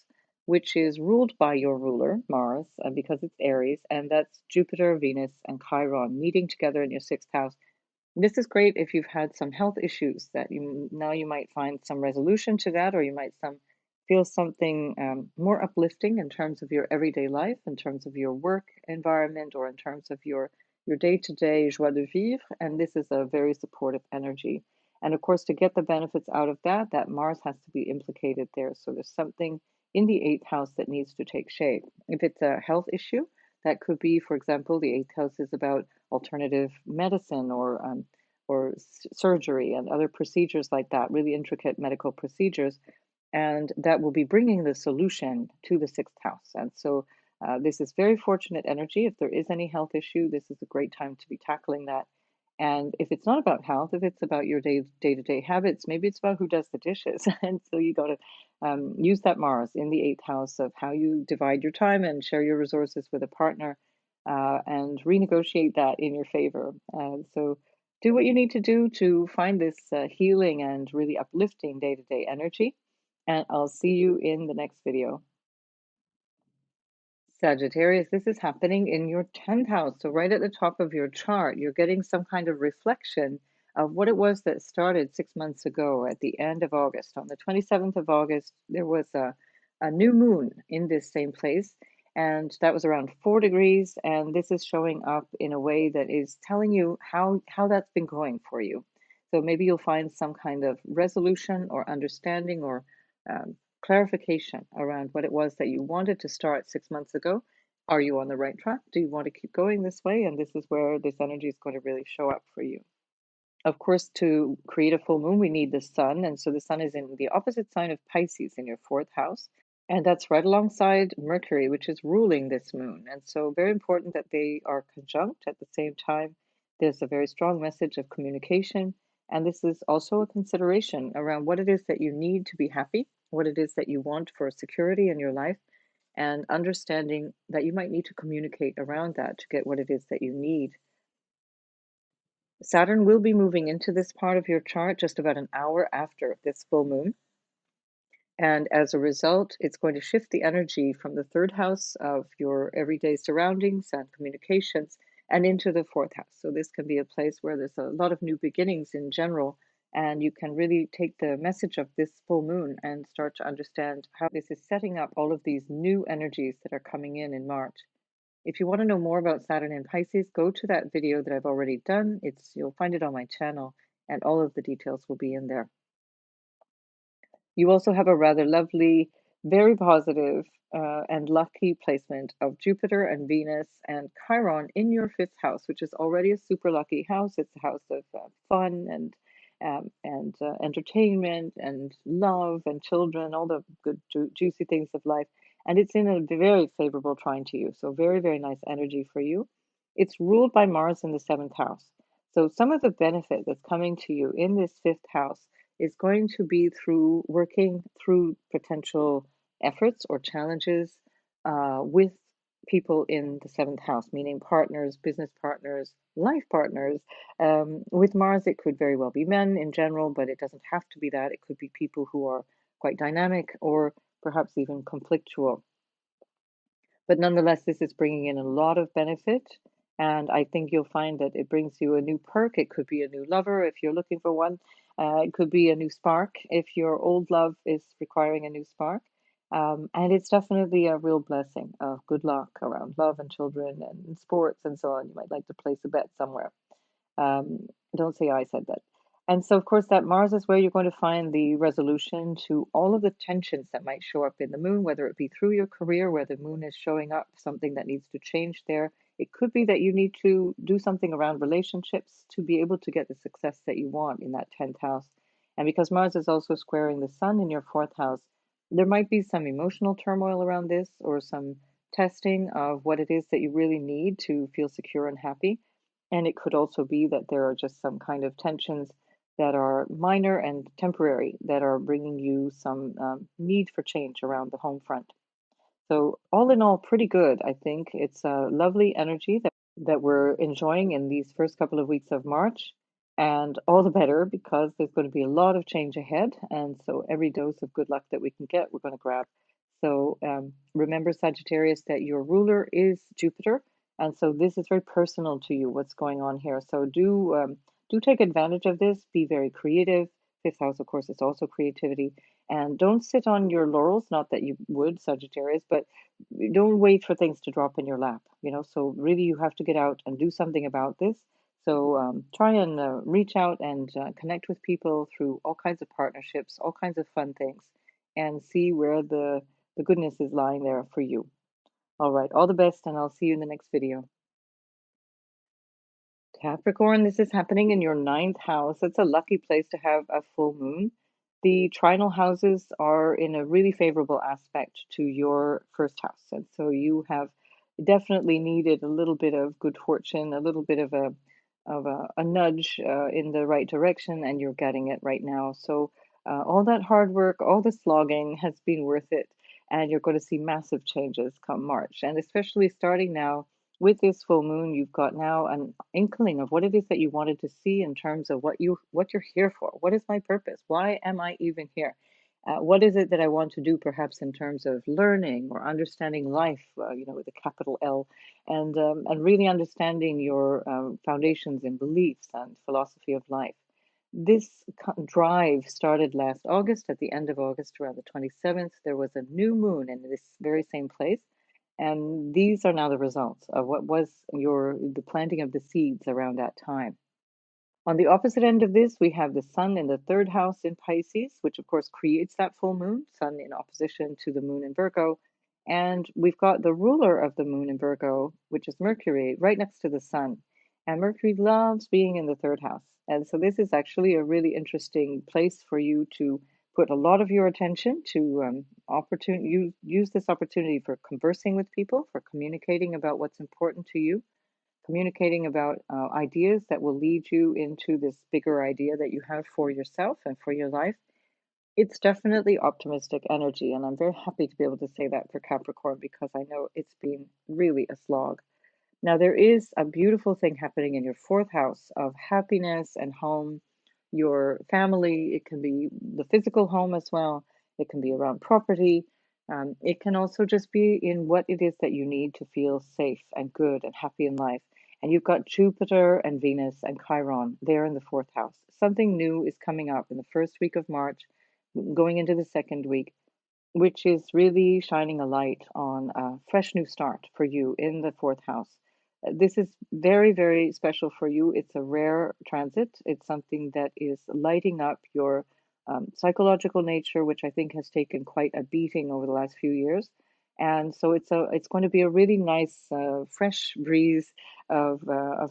A: which is ruled by your ruler, Mars, because it's Aries, and that's Jupiter, Venus, and Chiron meeting together in your sixth house. This is great if you've had some health issues that you might find some resolution to that, or you might feel something more uplifting in terms of your everyday life, in terms of your work environment, or in terms of your day-to-day joie de vivre. And this is a very supportive energy. And of course, to get the benefits out of that, that Mars has to be implicated there. So there's something in the eighth house that needs to take shape. If it's a health issue, that could be, for example, the eighth house is about alternative medicine or surgery and other procedures like that, really intricate medical procedures, and that will be bringing the solution to the sixth house. And so this is very fortunate energy. If there is any health issue, this is a great time to be tackling that. And if it's not about health, if it's about your day-to-day habits, maybe it's about who does the dishes. And so you got to use that Mars in the eighth house of how you divide your time and share your resources with a partner and renegotiate that in your favor. So do what you need to do to find this healing and really uplifting day-to-day energy. And I'll see you in the next video. Sagittarius, this is happening in your 10th house. So, right at the top of your chart, you're getting some kind of reflection of what it was that started 6 months ago at the end of August. On the 27th of August, there was a new moon in this same place, and that was around 4 degrees. And this is showing up in a way that is telling you how that's been going for you. So, maybe you'll find some kind of resolution or understanding or um, clarification around what it was that you wanted to start 6 months ago. Are you on the right track? Do you want to keep going this way? And this is where this energy is going to really show up for you. Of course, to create a full moon, we need the sun. And so the sun is in the opposite sign of Pisces in your fourth house. And that's right alongside Mercury, which is ruling this moon. And so, very important that they are conjunct at the same time. There's a very strong message of communication. And this is also a consideration around what it is that you need to be happy, what it is that you want for security in your life, and understanding that you might need to communicate around that to get what it is that you need. Saturn will be moving into this part of your chart just about an hour after this full moon. And as a result, it's going to shift the energy from the third house of your everyday surroundings and communications and into the fourth house. So this can be a place where there's a lot of new beginnings in general, and you can really take the message of this full moon and start to understand how this is setting up all of these new energies that are coming in March. If you want to know more about Saturn and Pisces, go to that video that I've already done. You'll find it on my channel, and all of the details will be in there. You also have a rather lovely, very positive, and lucky placement of Jupiter and Venus and Chiron in your fifth house, which is already a super lucky house. It's a house of fun and entertainment and love and children, all the good, juicy things of life. And it's in a very favorable trine to you. So, very, very nice energy for you. It's ruled by Mars in the seventh house. So, some of the benefit that's coming to you in this fifth house is going to be through working through potential efforts or challenges with people in the seventh house, meaning partners, business partners, life partners. With Mars, it could very well be men in general, but it doesn't have to be that. It could be people who are quite dynamic or perhaps even conflictual. But nonetheless, this is bringing in a lot of benefit. And I think you'll find that it brings you a new perk. It could be a new lover if you're looking for one. It could be a new spark if your old love is requiring a new spark. And it's definitely a real blessing of good luck around love and children and sports and so on. You might like to place a bet somewhere. Um, don't say I said that. And so, of course, that Mars is where you're going to find the resolution to all of the tensions that might show up in the moon, whether it be through your career, where the moon is showing up, something that needs to change there. It could be that you need to do something around relationships to be able to get the success that you want in that 10th house. And because Mars is also squaring the sun in your fourth house, there might be some emotional turmoil around this or some testing of what it is that you really need to feel secure and happy. And it could also be that there are just some kind of tensions that are minor and temporary that are bringing you some need for change around the home front. So, all in all, pretty good, I think. It's a lovely energy that we're enjoying in these first couple of weeks of March. And all the better because there's going to be a lot of change ahead. And so, every dose of good luck that we can get, we're going to grab. So, remember, Sagittarius, that your ruler is Jupiter. And so, this is very personal to you, what's going on here. So, do take advantage of this. Be very creative. Fifth house, of course, is also creativity. And don't sit on your laurels, not that you would, Sagittarius, but don't wait for things to drop in your lap, So really you have to get out and do something about this. So try and reach out and connect with people through all kinds of partnerships, all kinds of fun things, and see where the goodness is lying there for you. All right, all the best, and I'll see you in the next video. Capricorn, this is happening in your ninth house. It's a lucky place to have a full moon. The trinal houses are in a really favorable aspect to your first house. And so you have definitely needed a little bit of good fortune, a little bit of a nudge in the right direction, and you're getting it right now. So all that hard work, all the slogging has been worth it. And you're going to see massive changes come March. And especially starting now with this full moon, you've got now an inkling of what it is that you wanted to see in terms of what you're here for. What is my purpose? Why am I even here? What is it that I want to do, perhaps in terms of learning or understanding life, with a capital L, and really understanding your foundations and beliefs and philosophy of life. This drive started last August. At the end of August, around the 27th, there was a new moon in this very same place. And these are now the results of what was the planting of the seeds around that time. On the opposite end of this, we have the sun in the third house in Pisces, which of course creates that full moon, sun in opposition to the moon in Virgo. And we've got the ruler of the moon in Virgo, which is Mercury, right next to the sun. And Mercury loves being in the third house. And so this is actually a really interesting place for you to put a lot of your attention to use this opportunity for conversing with people, for communicating about what's important to you, communicating about ideas that will lead you into this bigger idea that you have for yourself and for your life. It's definitely optimistic energy, and I'm very happy to be able to say that for Capricorn because I know it's been really a slog. Now, there is a beautiful thing happening in your fourth house of happiness and home, your family. It can be the physical home as well, it can be around property. It can also just be in what it is that you need to feel safe and good and happy in life. And you've got Jupiter and Venus and Chiron there in the fourth house. Something new is coming up in the first week of March, going into the second week. which is really shining a light on a fresh new start for you in the fourth house. This is very, very special for you. It's a rare transit. It's something that is lighting up your psychological nature, which I think has taken quite a beating over the last few years. And so it's going to be a really nice, fresh breeze of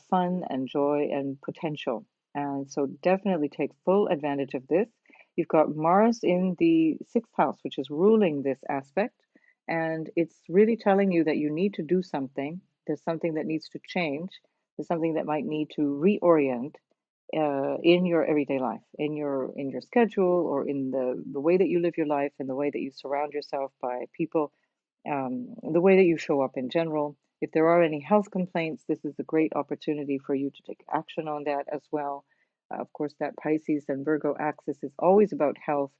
A: fun and joy and potential. And so definitely take full advantage of this. You've got Mars in the sixth house, which is ruling this aspect. And it's really telling you that you need to do something. There's something that needs to change. There's something that might need to reorient in your everyday life, in your schedule, or in the way that you live your life, and the way that you surround yourself by people, the way that you show up in general. If there are any health complaints, this is a great opportunity for you to take action on that as well. Of course, that Pisces and Virgo axis is always about health,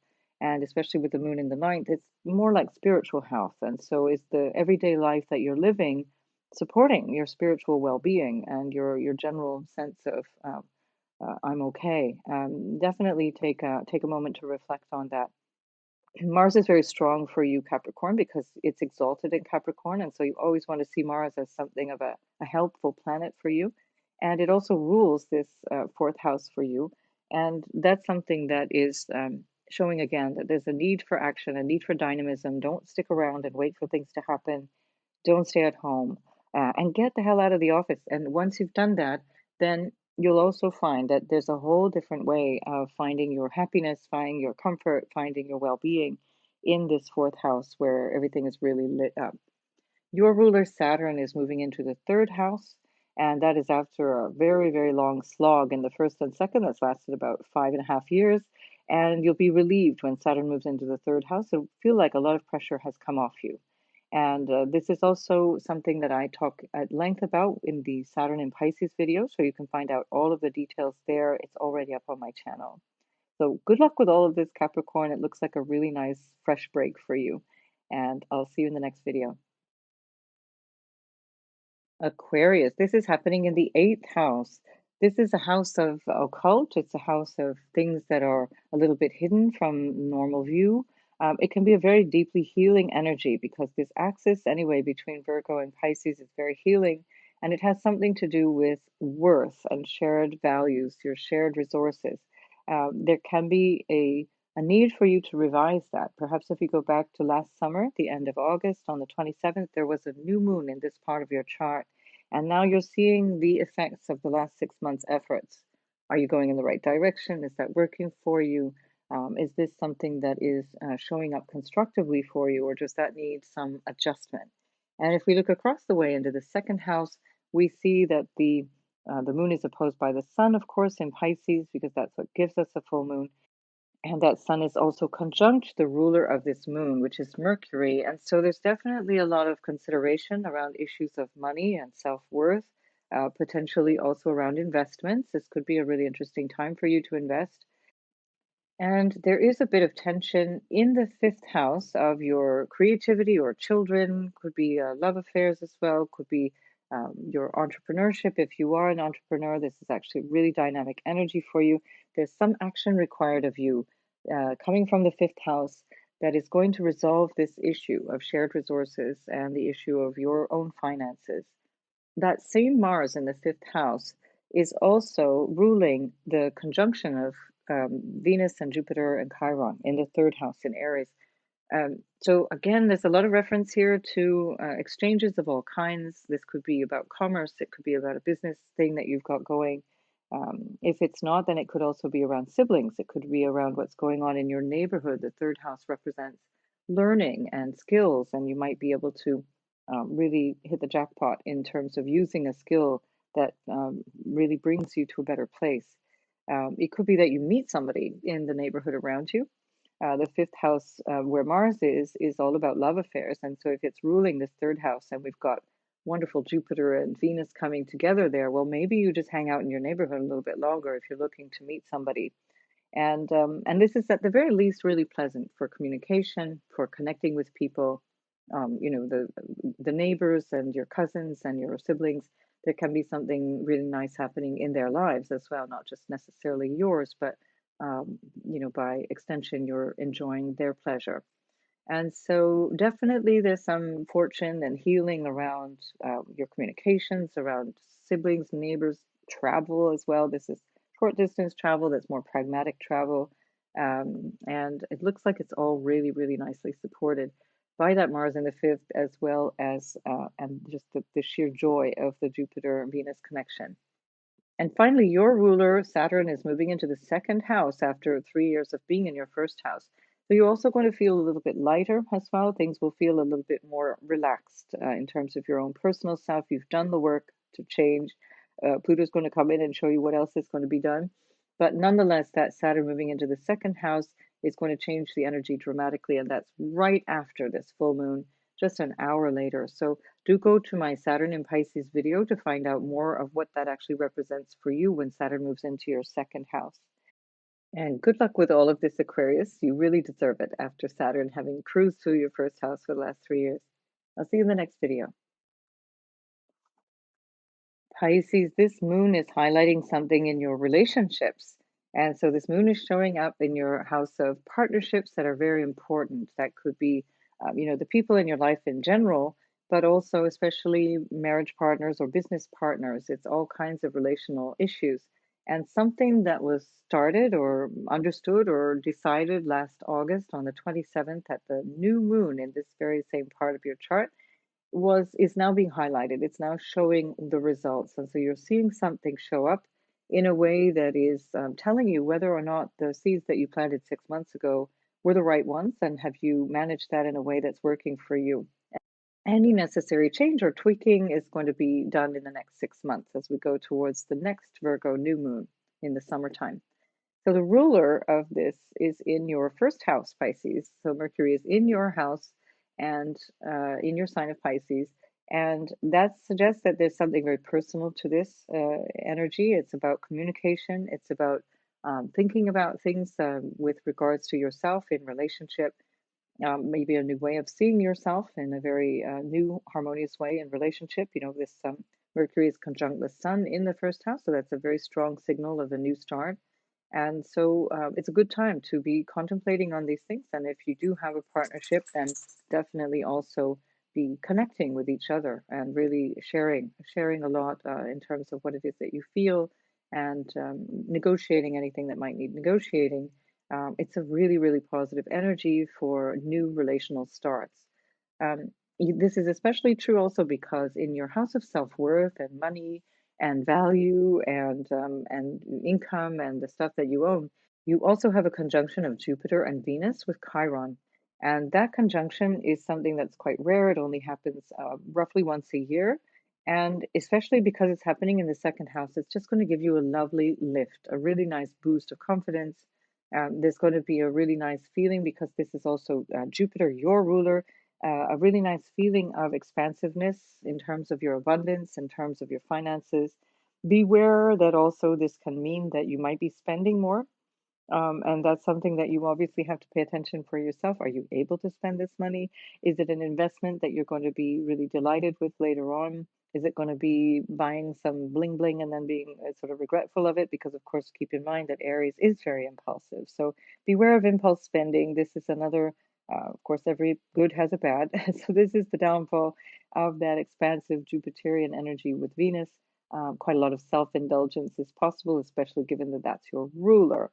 A: and especially with the moon in the ninth, it's more like spiritual health. And so, is the everyday life that you're living supporting your spiritual well-being and your general sense of I'm okay? Definitely take a moment to reflect on that. Mars is very strong for you, Capricorn, because it's exalted in Capricorn. And so you always want to see Mars as something of a helpful planet for you. And it also rules this fourth house for you. And that's something that is showing again that there's a need for action, a need for dynamism. Don't stick around and wait for things to happen. Don't stay at home, and get the hell out of the office. And once you've done that, then you'll also find that there's a whole different way of finding your happiness, finding your comfort, finding your well-being in this fourth house where everything is really lit up. Your ruler Saturn is moving into the third house, and that is after a very, very long slog in the first and second that's lasted about 5.5 years. And you'll be relieved when Saturn moves into the third house. It'll feel like a lot of pressure has come off you. And this is also something that I talk at length about in the Saturn in Pisces video, so you can find out all of the details there. It's already up on my channel. So good luck with all of this, Capricorn. It looks like a really nice fresh break for you. And I'll see you in the next video. Aquarius, this is happening in the eighth house. This is a house of occult. It's a house of things that are a little bit hidden from normal view. It can be a very deeply healing energy because this axis, anyway, between Virgo and Pisces is very healing. And it has something to do with worth and shared values, your shared resources. There can be a need for you to revise that. Perhaps if you go back to last summer, the end of August, on the 27th, there was a new moon in this part of your chart. And now you're seeing the effects of the last 6 months' efforts. Are you going in the right direction? Is that working for you? Is this something that is showing up constructively for you, or does that need some adjustment? And if we look across the way into the second house, we see that the moon is opposed by the sun, of course, in Pisces, because that's what gives us a full moon. And that sun is also conjunct the ruler of this moon, which is Mercury. And so there's definitely a lot of consideration around issues of money and self-worth, potentially also around investments. This could be a really interesting time for you to invest. And there is a bit of tension in the fifth house of your creativity or children, could be love affairs as well, could be your entrepreneurship. If you are an entrepreneur, this is actually really dynamic energy for you. There's some action required of you coming from the fifth house that is going to resolve this issue of shared resources and the issue of your own finances. That same Mars in the fifth house is also ruling the conjunction of Venus and Jupiter and Chiron in the third house in Aries. So again, there's a lot of reference here to exchanges of all kinds. This could be about commerce. It could be about a business thing that you've got going. If it's not, then it could also be around siblings. It could be around what's going on in your neighborhood. The third house represents learning and skills, and you might be able to really hit the jackpot in terms of using a skill that really brings you to a better place. It could be that you meet somebody in the neighborhood around you. The fifth house, where Mars is all about love affairs. And so if it's ruling this third house and we've got wonderful Jupiter and Venus coming together there, well, maybe you just hang out in your neighborhood a little bit longer if you're looking to meet somebody. And this is at the very least really pleasant for communication, for connecting with people, the neighbors and your cousins and your siblings. There can be something really nice happening in their lives as well, not just necessarily yours, but by extension, you're enjoying their pleasure. And so definitely there's some fortune and healing around your communications, around siblings, neighbors, travel as well. This is short distance travel, that's more pragmatic travel. And it looks like it's all really, really nicely supported by that Mars in the fifth, as well as and just the sheer joy of the Jupiter-Venus connection. And finally, your ruler, Saturn, is moving into the second house after 3 years of being in your first house. So you're also going to feel a little bit lighter as well. Things will feel a little bit more relaxed in terms of your own personal self. You've done the work to change. Pluto's going to come in and show you what else is going to be done. But nonetheless, that Saturn moving into the second house is going to change the energy dramatically. And that's right after this full moon, just an hour later. So do go to my Saturn in Pisces video to find out more of what that actually represents for you when Saturn moves into your second house. And good luck with all of this, Aquarius. You really deserve it after Saturn having cruised through your first house for the last 3 years. I'll see you in the next video. Pisces, this moon is highlighting something in your relationships. And so this moon is showing up in your house of partnerships that are very important. That could be, the people in your life in general, but also especially marriage partners or business partners. It's all kinds of relational issues. And something that was started or understood or decided last August on the 27th at the new moon in this very same part of your chart was is now being highlighted. It's now showing the results. And so you're seeing something show up in a way that is telling you whether or not the seeds that you planted 6 months ago were the right ones, and have you managed that in a way that's working for you. Any necessary change or tweaking is going to be done in the next 6 months as we go towards the next Virgo new moon in the summertime. So the ruler of this is in your first house, Pisces. So Mercury is in your house and in your sign of Pisces. And that suggests that there's something very personal to this energy. It's about communication. It's about thinking about things with regards to yourself in relationship, maybe a new way of seeing yourself in a very new, harmonious way in relationship. This Mercury is conjunct the Sun in the first house, so that's a very strong signal of a new start. And so it's a good time to be contemplating on these things. And if you do have a partnership, then definitely also be connecting with each other and really sharing a lot in terms of what it is that you feel, and negotiating anything that might need negotiating. It's a really, really positive energy for new relational starts. This is especially true also because in your house of self-worth and money and value and income and the stuff that you own, you also have a conjunction of Jupiter and Venus with Chiron. And that conjunction is something that's quite rare. It only happens roughly once a year. And especially because it's happening in the second house, it's just going to give you a lovely lift, a really nice boost of confidence. There's going to be a really nice feeling because this is also Jupiter, your ruler, a really nice feeling of expansiveness in terms of your abundance, in terms of your finances. Beware that also this can mean that you might be spending more. And that's something that you obviously have to pay attention for yourself. Are you able to spend this money? Is it an investment that you're going to be really delighted with later on? Is it going to be buying some bling bling and then being sort of regretful of it? Because, of course, keep in mind that Aries is very impulsive. So beware of impulse spending. This is another, of course, every good has a bad. So this is the downfall of that expansive Jupiterian energy with Venus. Quite a lot of self-indulgence is possible, especially given that that's your ruler.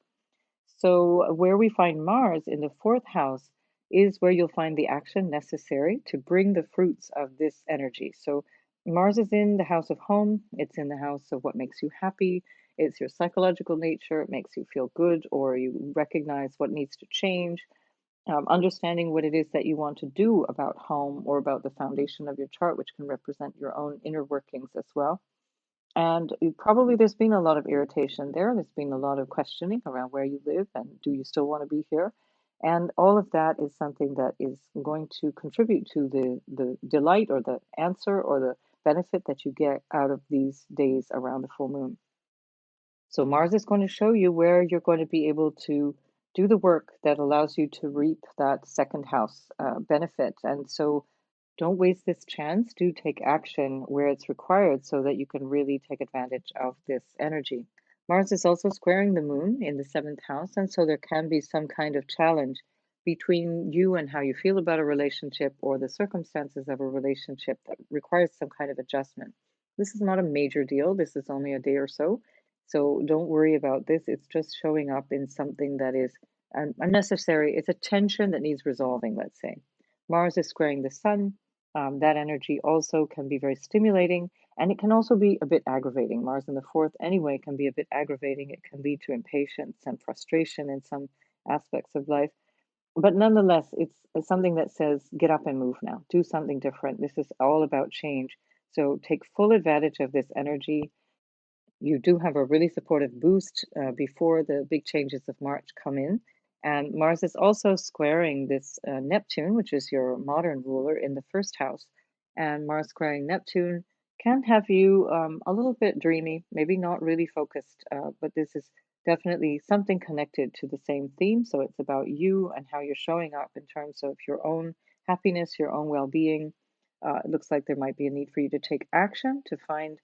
A: So, where we find Mars in the fourth house is where you'll find the action necessary to bring the fruits of this energy. So, Mars is in the house of home, it's in the house of what makes you happy, it's your psychological nature, it makes you feel good, or you recognize what needs to change. Understanding what it is that you want to do about home or about the foundation of your chart, which can represent your own inner workings as well. And probably there's been a lot of irritation there. There's been a lot of questioning around where you live and do you still want to be here? And all of that is something that is going to contribute to the delight or the answer or the benefit that you get out of these days around the full moon. So Mars is going to show you where you're going to be able to do the work that allows you to reap that second house benefit. And so don't waste this chance. Do take action where it's required so that you can really take advantage of this energy. Mars is also squaring the moon in the seventh house, and so there can be some kind of challenge between you and how you feel about a relationship or the circumstances of a relationship that requires some kind of adjustment. This is not a major deal. This is only a day or so. So don't worry about this. It's just showing up in something that is unnecessary. It's a tension that needs resolving, let's say. Mars is squaring the sun. That energy also can be very stimulating, and it can also be a bit aggravating. Mars in the fourth, anyway, can be a bit aggravating. It can lead to impatience and frustration in some aspects of life. But nonetheless, it's something that says, get up and move now, do something different. This is all about change. So take full advantage of this energy. You do have a really supportive boost before the big changes of March come in. And Mars is also squaring this Neptune, which is your modern ruler in the first house. And Mars squaring Neptune can have you a little bit dreamy, maybe not really focused, but this is definitely something connected to the same theme. So it's about you and how you're showing up in terms of your own happiness, your own well being. It looks like there might be a need for you to take action to find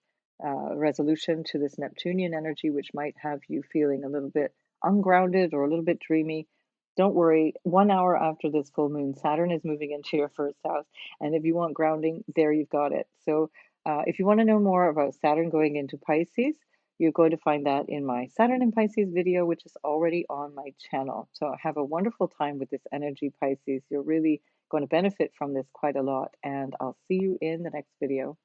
A: resolution to this Neptunian energy, which might have you feeling a little bit ungrounded or a little bit dreamy. Don't worry, 1 hour after this full moon, Saturn is moving into your first house. And if you want grounding, there you've got it. So, if you want to know more about Saturn going into Pisces, you're going to find that in my Saturn in Pisces video, which is already on my channel. So, have a wonderful time with this energy, Pisces. You're really going to benefit from this quite a lot. And I'll see you in the next video.